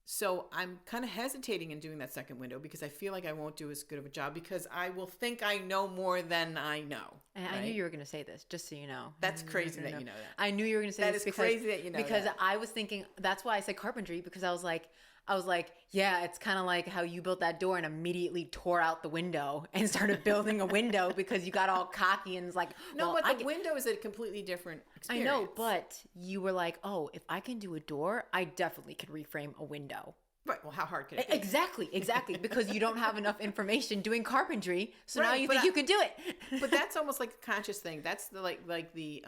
S1: So I'm kind of hesitating in doing that second window because I feel like I won't do as good of a job because I will think I know more than I know.
S2: And right? I knew you were going to say this, just so you know.
S1: That's crazy that you know that.
S2: I knew you were going to say this.
S1: That is crazy that you know
S2: because
S1: that.
S2: I was thinking, that's why I said carpentry, because I was like, I was like, yeah, it's kind of like how you built that door and immediately tore out the window and started building a window because you got all cocky and was like,
S1: No,
S2: well,
S1: but the window is a completely different
S2: I
S1: experience.
S2: know, but you were like, oh, if I can do a door, I definitely could reframe a window.
S1: Right. Well, how hard could it be?
S2: Exactly. Because you don't have enough information doing carpentry, so now
S1: Right,
S2: you
S1: but
S2: think you can do it.
S1: But that's almost like a conscious thing. That's the like the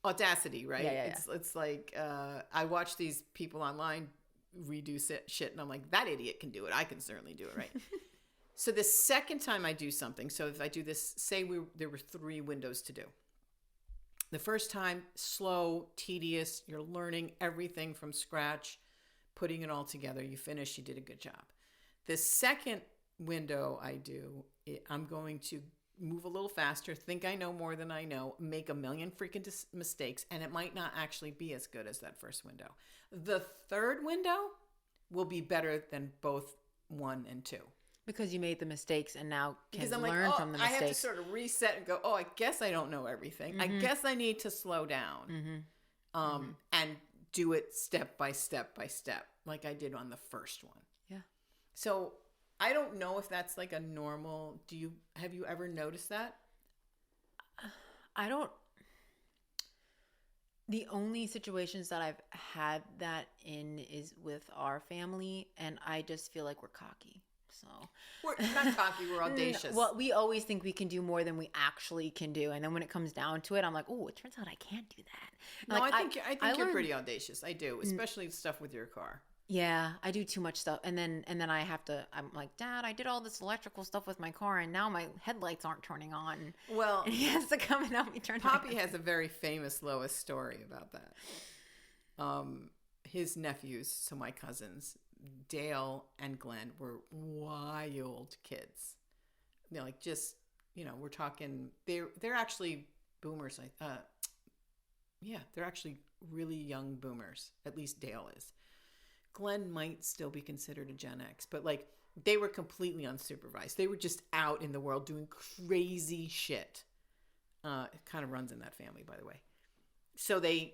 S1: audacity, right?
S2: Yeah.
S1: It's like I watch these people online redo shit, and I'm like, that idiot can do it. I can certainly do it, right? So the second time I do something, so if I do this, say there were 3 windows to do. The first time, slow, tedious. You're learning everything from scratch, putting it all together. You finish. You did a good job. The second window I do, I'm going to move a little faster, think I know more than I know, make a million freaking mistakes, and it might not actually be as good as that first window. The third window will be better than both 1 and 2.
S2: Because you made the mistakes and now can
S1: Because I'm
S2: learn
S1: like,
S2: from the
S1: I
S2: mistakes.
S1: have to sort of reset and go, I guess I don't know everything. I guess I need to slow down and do it step by step by step, like I did on the first one.
S2: Yeah.
S1: So I don't know if that's like a normal. Have you ever noticed that?
S2: I don't. The only situations that I've had that in is with our family, and I just feel like we're cocky. So
S1: We're not cocky, we're audacious.
S2: Well, we always think we can do more than we actually can do, and then when it comes down to it, I'm like, oh, it turns out I can't do that.
S1: No,
S2: Like,
S1: I think you're
S2: learned-
S1: pretty audacious. I do, especially stuff with your car.
S2: Yeah, I do too much stuff, and then I have to. I'm like, Dad, I did all this electrical stuff with my car, and now my headlights aren't turning on.
S1: Well,
S2: And he has to come and help me turn.
S1: Poppy
S2: them on.
S1: has a very famous Lois story about that. His nephews, so my cousins, Dale and Glenn, were wild kids. They're like just, we're talking. They're actually boomers. They're actually really young boomers. At least Dale is. Glenn might still be considered a Gen X, but like they were completely unsupervised. They were just out in the world doing crazy shit. It kind of runs in that family, by the way. So they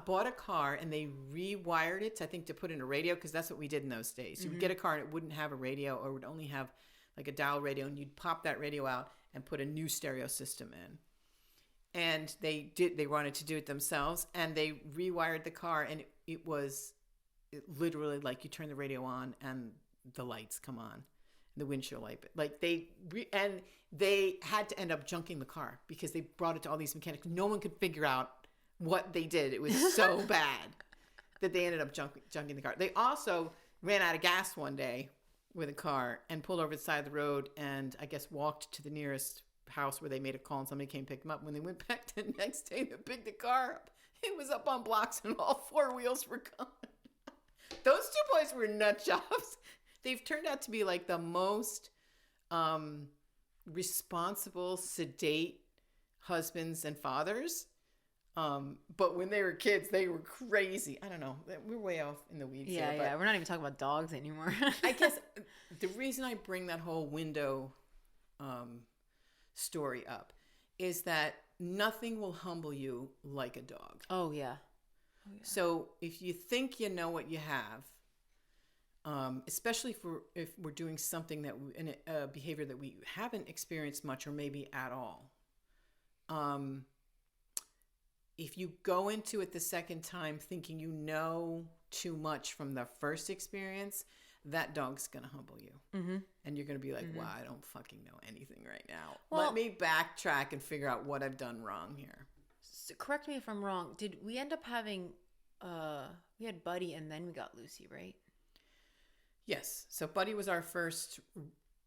S1: bought a car and they rewired it, I think, to put in a radio, because that's what we did in those days. You would get a car and it wouldn't have a radio, or would only have like a dial radio, and you'd pop that radio out and put a new stereo system in. And they wanted to do it themselves, and they rewired the car, and it was literally like you turn the radio on and the lights come on, the windshield light. Like they had to end up junking the car because they brought it to all these mechanics. No one could figure out what they did. It was so bad that they ended up junking the car. They also ran out of gas one day with a car and pulled over the side of the road, and I guess walked to the nearest house where they made a call, and somebody came pick them up. When they went back the next day to pick the car up, it was up on blocks and all 4 wheels were gone. Those 2 boys were nut jobs. They've turned out to be like the most responsible, sedate husbands and fathers. But when they were kids, they were crazy. I don't know. We're way off in the weeds here.
S2: Yeah. We're not even talking about dogs anymore.
S1: I guess the reason I bring that whole window story up is that nothing will humble you like a dog.
S2: Oh, yeah.
S1: So if you think you know what you have, especially if we're doing something in a behavior that we haven't experienced much or maybe at all, if you go into it the second time thinking you know too much from the first experience, that dog's going to humble you. Mm-hmm. And you're going to be like, wow, I don't fucking know anything right now.
S2: Well,
S1: let me backtrack and figure out what I've done wrong here.
S2: So correct me if I'm wrong. Did we end up having, we had Buddy and then we got Lucy, right?
S1: Yes. So Buddy was our first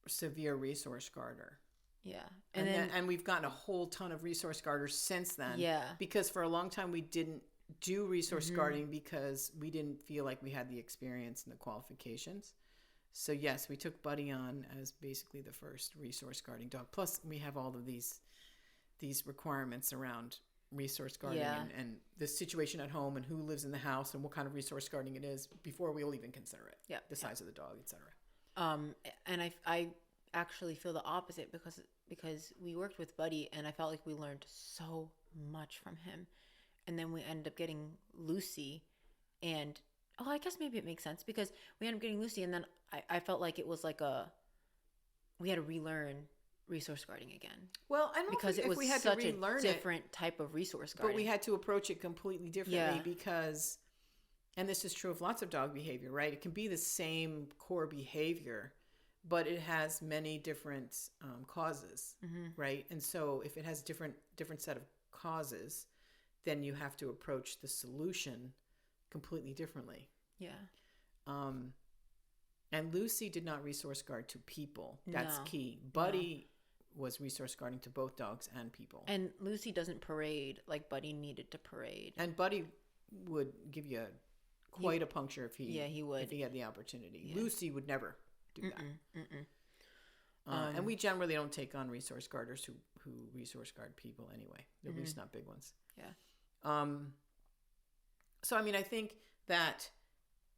S1: severe resource guarder.
S2: Yeah.
S1: And we've gotten a whole ton of resource guarders since then.
S2: Yeah.
S1: Because for a long time we didn't do resource guarding because we didn't feel like we had the experience and the qualifications. So yes, we took Buddy on as basically the first resource guarding dog. Plus we have all of these requirements around resource guarding and the situation at home and who lives in the house and what kind of resource guarding it is before we'll even consider it.
S2: Yeah.
S1: The size of the dog, etc.
S2: And I actually feel the opposite because we worked with Buddy and I felt like we learned so much from him. And then we ended up getting Lucy, and Oh, I guess maybe it makes sense because we ended up getting Lucy, and then I felt like it was like we had to relearn resource guarding again.
S1: Well, I don't
S2: because
S1: know
S2: it was
S1: we had
S2: such
S1: to
S2: a
S1: relearn
S2: different type of resource guarding.
S1: but we had to approach it completely differently
S2: Yeah.
S1: because, and this is true of lots of dog behavior, right? It can be the same core behavior, but it has many different causes, right? And so if it has different set of causes, then you have to approach the solution completely differently.
S2: Yeah.
S1: And Lucy did not resource guard to people. That's
S2: No.
S1: key. Buddy was resource guarding to both dogs and people.
S2: And Lucy doesn't parade like Buddy needed to parade.
S1: And Buddy would give you quite a puncture if
S2: he would.
S1: if he had the opportunity.
S2: Yeah.
S1: Lucy would never do that. And we generally don't take on resource guarders who resource guard people anyway. At least not big ones.
S2: Yeah.
S1: So I mean, I think that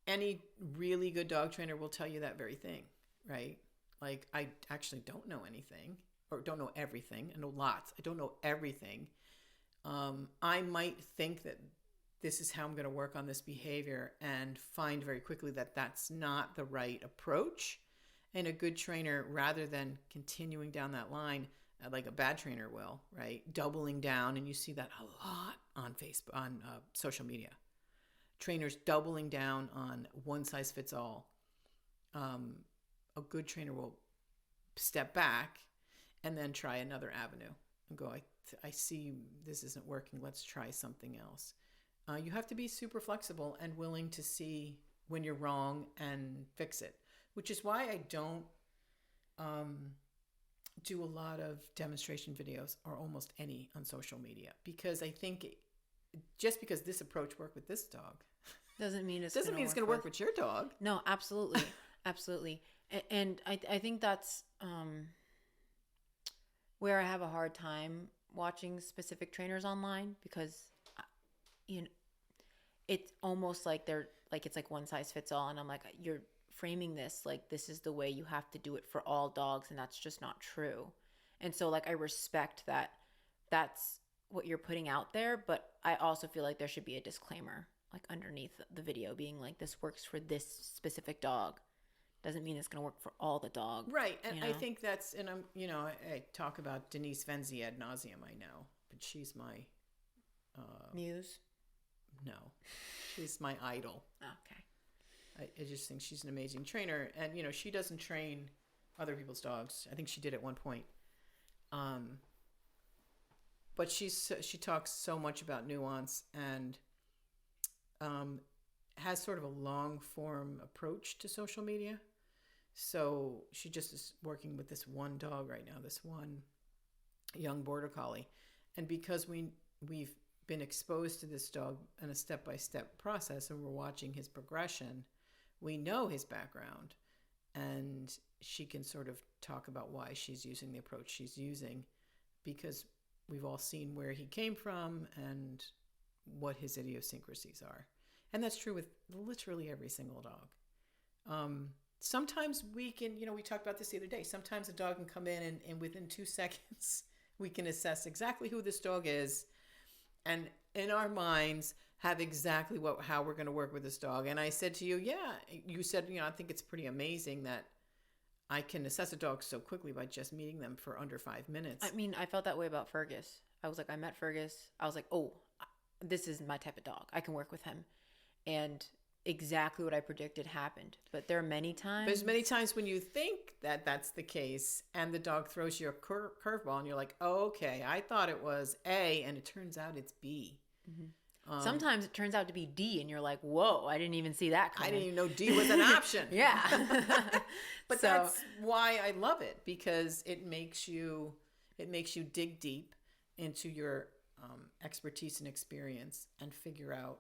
S1: any really good dog trainer will tell you that very thing, right? Like, I actually don't know anything, or don't know everything. I know lots. I don't know everything. I might think that this is how I'm going to work on this behavior and find very quickly that that's not the right approach. And a good trainer, rather than continuing down that line like a bad trainer will, right? Doubling down, and you see that a lot on Facebook, on social media. Trainers doubling down on one size fits all. A good trainer will step back and then try another avenue and go, I see this isn't working. Let's try something else. You have to be super flexible and willing to see when you're wrong and fix it, which is why I don't do a lot of demonstration videos or almost any on social media, because I think just because this approach worked with this dog
S2: doesn't mean it's
S1: going to work with your dog.
S2: No, absolutely. Absolutely. And I think that's where I have a hard time watching specific trainers online, because it's almost like it's like one size fits all, and I'm like, you're framing this like this is the way you have to do it for all dogs, and that's just not true. And so like I respect that that's what you're putting out there, but I also feel like there should be a disclaimer like underneath the video being like, this works for this specific dog, doesn't mean it's going to work for all the dog.
S1: Right. And I think that's, and I talk about Denise Venzi ad nauseum, I know, but she's my
S2: muse.
S1: No, she's my idol.
S2: Okay.
S1: I just think she's an amazing trainer, and she doesn't train other people's dogs. I think she did at one point. But she talks so much about nuance and has sort of a long form approach to social media. So she just is working with this one dog right now, this one young border collie. And because we've been exposed to this dog in a step-by-step process, and we're watching his progression, we know his background, and she can sort of talk about why she's using the approach she's using, because we've all seen where he came from and what his idiosyncrasies are. And that's true with literally every single dog. Sometimes we can, we talked about this the other day, sometimes a dog can come in and within 2 seconds, we can assess exactly who this dog is, and in our minds have exactly how we're going to work with this dog. And I said to you, you said, I think it's pretty amazing that I can assess a dog so quickly by just meeting them for under 5 minutes.
S2: I mean, I felt that way about Fergus. I was like, I met Fergus. I was like, oh, this is my type of dog. I can work with him. And exactly what I predicted happened. But there are many times.
S1: There's many times when you think that that's the case, and the dog throws you a curveball, and you're like, oh, okay, I thought it was A, and it turns out it's B.
S2: Mm-hmm. Sometimes it turns out to be D, and you're like, whoa, I didn't even see that coming.
S1: I didn't even know D was an option.
S2: Yeah.
S1: But that's why I love it, because it makes you dig deep into your expertise and experience and figure out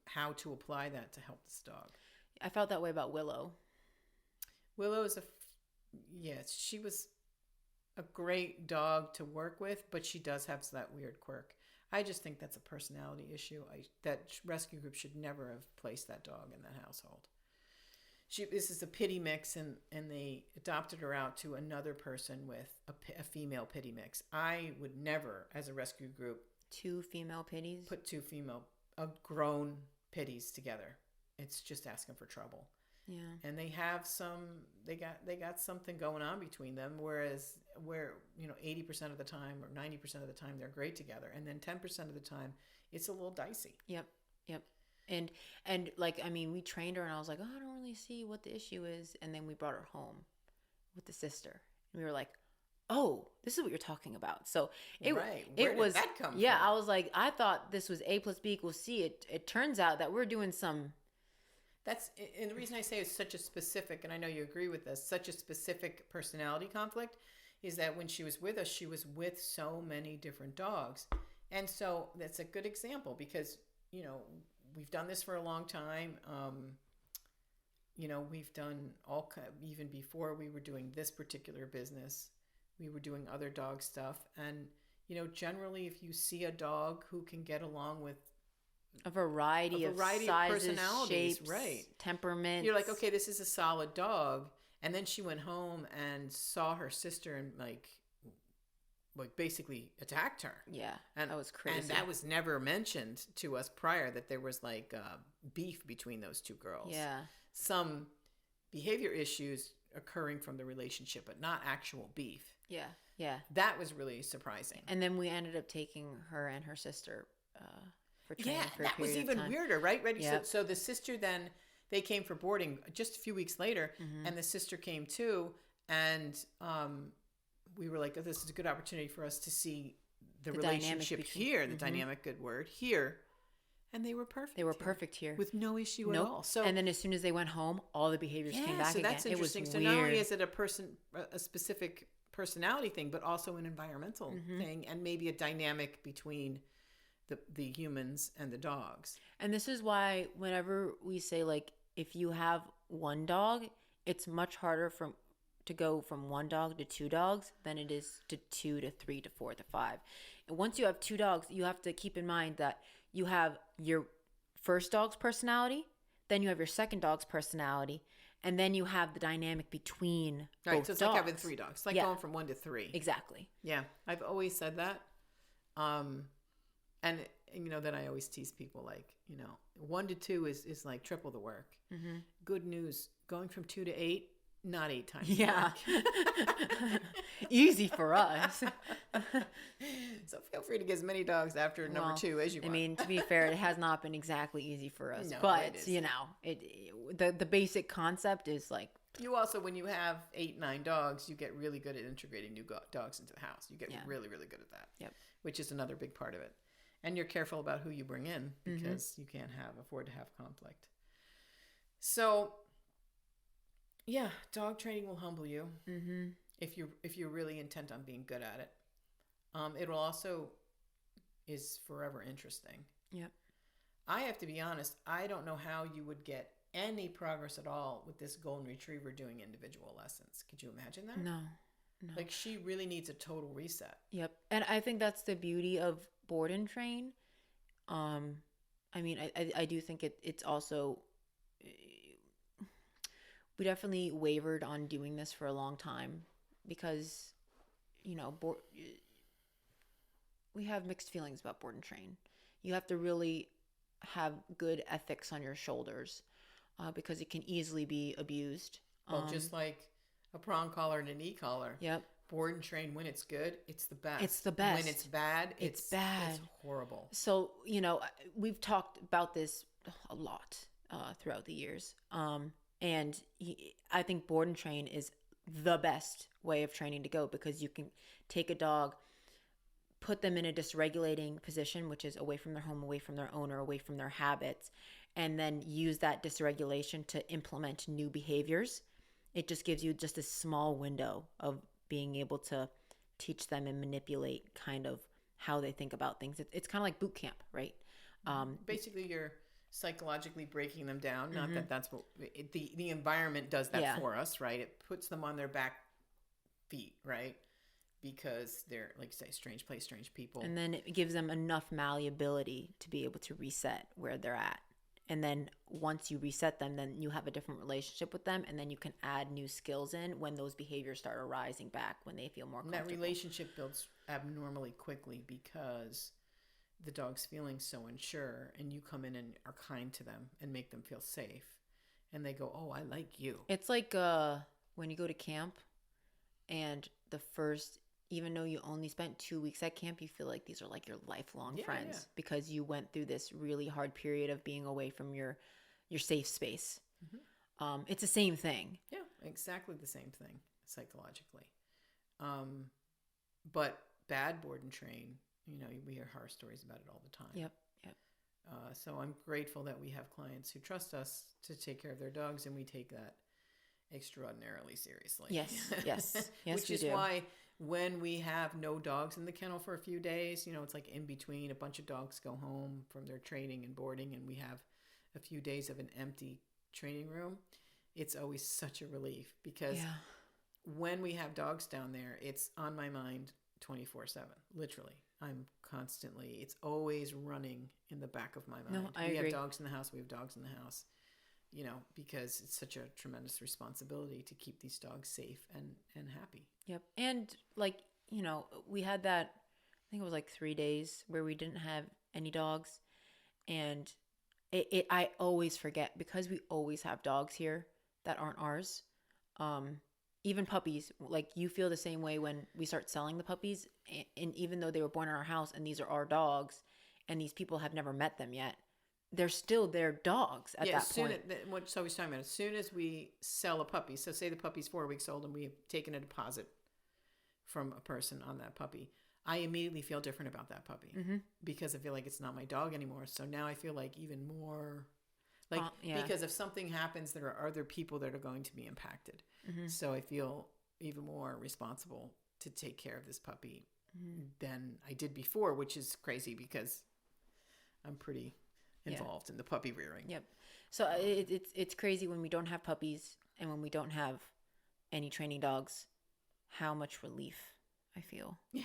S1: how to apply that to help this dog.
S2: I felt that way about Willow.
S1: Willow is she was a great dog to work with, but she does have that weird quirk. I just think that's a personality issue. That rescue group should never have placed that dog in that household. This is a pity mix, and they adopted her out to another person with a female pity mix. I would never, as a rescue group,
S2: 2 female pitties,
S1: put 2 grown pitties together. it's just asking for trouble.
S2: Yeah.
S1: And they have they got something going on between them, whereas 80% of the time or 90% of the time they're great together, and then 10% of the time it's a little dicey.
S2: Yep. Yep. And like, I mean, we trained her and I was like, oh, I don't really see what the issue is. And then we brought her home with the sister and we were like, oh, this is what you're talking about. So
S1: Where
S2: it
S1: did
S2: was,
S1: that come
S2: yeah,
S1: from?
S2: I was like, I thought this was A plus B equals C. It turns out that we're doing some.
S1: And the reason I say it's such a specific, and I know you agree with this, such a specific personality conflict, is that when she was with us, she was with so many different dogs. And so that's a good example because, we've done this for a long time. We've done even before we were doing this particular business, we were doing other dog stuff. And, generally if you see a dog who can get along with
S2: A variety of sizes,
S1: personalities,
S2: shapes,
S1: right?
S2: temperaments.
S1: You're like, okay, this is a solid dog. And then she went home and saw her sister and like basically attacked her.
S2: Yeah,
S1: And
S2: that was crazy.
S1: And that was never mentioned to us prior, that there was like beef between those two girls.
S2: Yeah.
S1: Some behavior issues occurring from the relationship, but not actual beef.
S2: Yeah, yeah.
S1: That was really surprising.
S2: And then we ended up taking her and her sister for training for a
S1: that was
S2: period of
S1: even
S2: time.
S1: weirder, right? Right.
S2: Yep.
S1: So the sister then, they came for boarding just a few weeks later, and the sister came too, and we were like, oh, this is a good opportunity for us to see the relationship here, the dynamic, good word, here. And they were perfect.
S2: They were perfect here.
S1: With no issue at all. So,
S2: and then as soon as they went home, all the behaviors came back
S1: so
S2: again.
S1: that's interesting.
S2: It was
S1: So
S2: weird.
S1: not only is it a specific personality thing, but also an environmental thing, and maybe a dynamic between the humans and the dogs.
S2: And this is why whenever we say, like, if you have one dog, it's much harder to go from one dog to two dogs than it is to 2 to 3 to 4 to 5. And once you have two dogs, you have to keep in mind that you have your first dog's personality, then you have your second dog's personality, and then you have the dynamic between both
S1: Right, so it's
S2: dogs.
S1: like having 3 dogs. It's like going from 1 to 3.
S2: Exactly.
S1: Yeah, I've always said that. And then I always tease people, like, 1 to 2 is like triple the work.
S2: Mm-hmm.
S1: Good news, going from 2 to 8, not 8 times.
S2: Yeah. Easy for us.
S1: So feel free to get as many dogs after number 2 as you want.
S2: I mean, to be fair, it has not been exactly easy for us.
S1: No,
S2: but,
S1: it is.
S2: the basic concept is like...
S1: You also, when you have 8, 9 dogs, you get really good at integrating new dogs into the house. You get really, really good at that.
S2: Yep.
S1: Which is another big part of it. And you're careful about who you bring in because you can't afford to have conflict. So, yeah, dog training will humble you if you're really intent on being good at it. It'll also is forever interesting.
S2: Yep.
S1: I have to be honest, I don't know how you would get any progress at all with this golden retriever doing individual lessons. Could you imagine that?
S2: No.
S1: Like, she really needs a total reset.
S2: Yep. And I think that's the beauty of board and train. I mean, I do think it's also... We definitely wavered on doing this for a long time because, we have mixed feelings about board and train. You have to really have good ethics on your shoulders because it can easily be abused.
S1: Well, just like a prong collar and an e-collar.
S2: Yep.
S1: Board and train, when it's good, it's the best.
S2: It's the best.
S1: When it's bad,
S2: it's bad.
S1: It's horrible.
S2: So, we've talked about this a lot throughout the years. And I think board and train is the best way of training to go because you can take a dog, put them in a dysregulating position, which is away from their home, away from their owner, away from their habits, and then use that dysregulation to implement new behaviors. It just gives you just a small window of being able to teach them and manipulate kind of how they think about things. It's kind of like boot camp, right?
S1: Basically, you're psychologically breaking them down. Not that that's what the environment does that for us, right? It puts them on their back feet, right? Because they're, like you say, strange place, strange people.
S2: And then it gives them enough malleability to be able to reset where they're at. And then once you reset them, then you have a different relationship with them, and then you can add new skills in when those behaviors start arising back, when they feel more comfortable.
S1: And that relationship builds abnormally quickly because the dog's feeling so unsure, and you come in and are kind to them and make them feel safe, and they go, oh, I like you.
S2: It's like when you go to camp and the first, even though you only spent 2 weeks at camp, you feel like these are like your lifelong friends because you went through this really hard period of being away from your safe space. It's the same thing.
S1: Yeah, exactly the same thing psychologically. But bad board and train, we hear horror stories about it all the time.
S2: Yep.
S1: So I'm grateful that we have clients who trust us to take care of their dogs, and we take that extraordinarily seriously.
S2: Yes.
S1: Which is why when we have no dogs in the kennel for a few days, it's like in between, a bunch of dogs go home from their training and boarding, and we have a few days of an empty training room. It's always such a relief because when we have dogs down there, it's on my mind 24/7, literally. I'm constantly, it's always running in the back of my mind.
S2: No, I
S1: agree.
S2: have
S1: dogs in the house. We have dogs in the house, because it's such a tremendous responsibility to keep these dogs safe and happy.
S2: Yep. And we had that, I think it was like 3 days where we didn't have any dogs. And I always forget because we always have dogs here that aren't ours. Even puppies, like you feel the same way when we start selling the puppies. And even though they were born in our house and these are our dogs and these people have never met them yet, they're still their dogs at that point.
S1: What Sophie's talking about, as soon as we sell a puppy, so say the puppy's 4 weeks old and we have taken a deposit from a person on that puppy, I immediately feel different about that puppy because I feel like it's not my dog anymore. So now I feel like even more because if something happens, there are other people that are going to be impacted. So I feel even more responsible to take care of this puppy than I did before, which is crazy because I'm pretty involved in the puppy rearing.
S2: Yep. So it's crazy when we don't have puppies and when we don't have any training dogs, how much relief I feel.
S1: Yeah.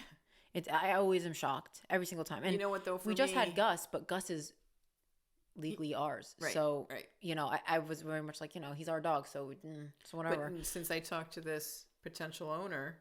S2: I always am shocked every single time. And
S1: you know what though?
S2: We just had Gus, but Gus is legally ours.
S1: Right,
S2: so,
S1: right.
S2: I was very much like, he's our dog. So whatever.
S1: But since I talked to this potential owner,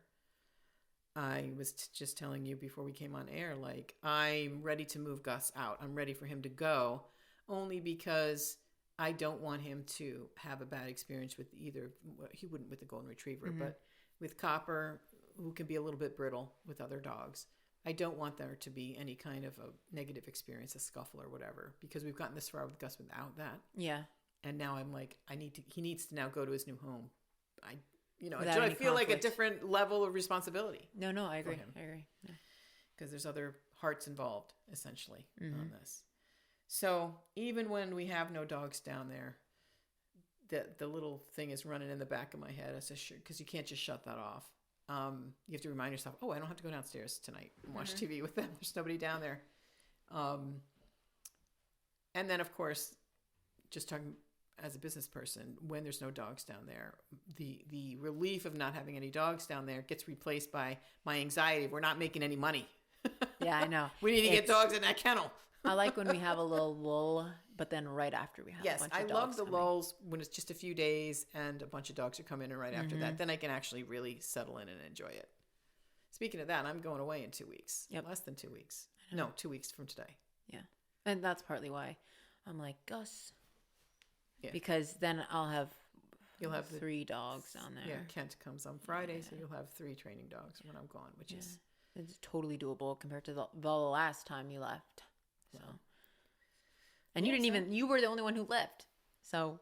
S1: I was just telling you before we came on air, like, I'm ready to move Gus out. I'm ready for him to go, only because I don't want him to have a bad experience with he wouldn't with the Golden Retriever, but with Copper, who can be a little bit brittle with other dogs. I don't want there to be any kind of a negative experience, a scuffle or whatever, because we've gotten this far with Gus without that.
S2: Yeah.
S1: And now I'm like, he needs to now go to his new home.
S2: Without
S1: I feel
S2: conflict.
S1: like a different level of responsibility.
S2: No, I agree. I agree.
S1: Because there's other hearts involved, essentially, on this. So even when we have no dogs down there, the little thing is running in the back of my head. I said, sure, because you can't just shut that off. You have to remind yourself, I don't have to go downstairs tonight and watch TV with them. There's nobody down there. And then, of course, just talking as a business person, when there's no dogs down there, the relief of not having any dogs down there gets replaced by my anxiety. We're not making any money.
S2: Yeah, I know.
S1: We need to get dogs in that kennel.
S2: I like when we have a little lull, but then right after we have a bunch of dogs. Yes, I love
S1: the lulls when it's just a few days and a bunch of dogs are coming in right after that. Then I can actually really settle in and enjoy it. Speaking of that, I'm going away in 2 weeks.
S2: Yep.
S1: Less than 2 weeks. No, 2 weeks from today.
S2: Yeah. And that's partly why I'm like, Gus.
S1: Yeah.
S2: Because then you'll have 3 dogs down there.
S1: Yeah, Kent comes on Friday, so you'll have 3 training dogs when I'm gone, which is...
S2: It's totally doable compared to the last time you left. So, and you were the only one who left. So,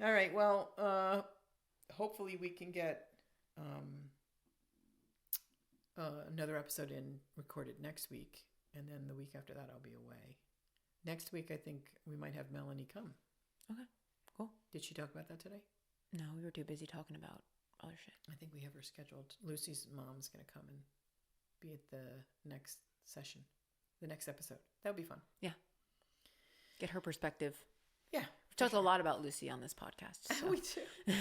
S1: all right. Well, hopefully we can get another episode recorded next week, and then the week after that I'll be away. Next week I think we might have Melanie come.
S2: Okay, cool.
S1: Did she talk about that today?
S2: No, we were too busy talking about other shit.
S1: I think we have her scheduled. Lucy's mom's going to come and be at the next session, the next episode. That would be fun.
S2: Yeah. Get her perspective.
S1: Yeah.
S2: We've talked a lot about Lucy on this podcast. So.
S1: We do.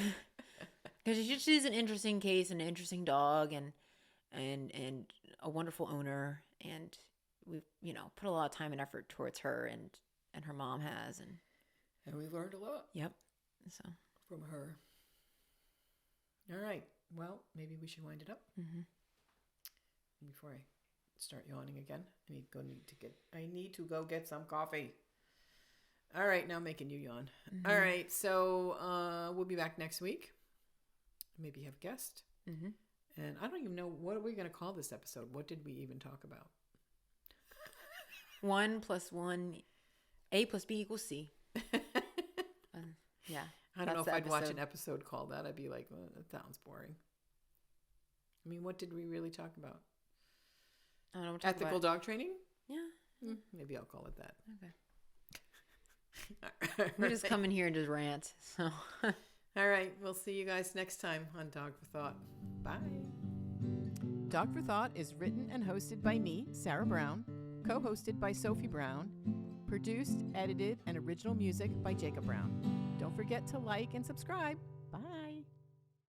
S2: Because she's an interesting case, an interesting dog, and a wonderful owner. And we've, put a lot of time and effort towards her, and her mom has.
S1: And we learned a lot.
S2: Yep. So
S1: from her. All right. Well, maybe we should wind it up before I start yawning again. I need to go get some coffee. All right, now making you yawn.
S2: Mm-hmm.
S1: All right, so we'll be back next week. Maybe have a guest.
S2: Mm-hmm.
S1: And I don't even know, what are we going to call this episode? What did we even talk about?
S2: 1 + 1, A + B = C. Yeah.
S1: I don't know if I'd watch an episode called that. I'd be like, well, that sounds boring. I mean, what did we really talk about?
S2: I don't know what
S1: Ethical dog training?
S2: Yeah.
S1: Maybe I'll call it that.
S2: Okay. We just come in here and just rant. So.
S1: All right. We'll see you guys next time on Dog for Thought. Bye. Dog for Thought is written and hosted by me, Sarah Brown, co-hosted by Sophie Brown, produced, edited, and original music by Jacob Brown. Don't forget to like and subscribe. Bye.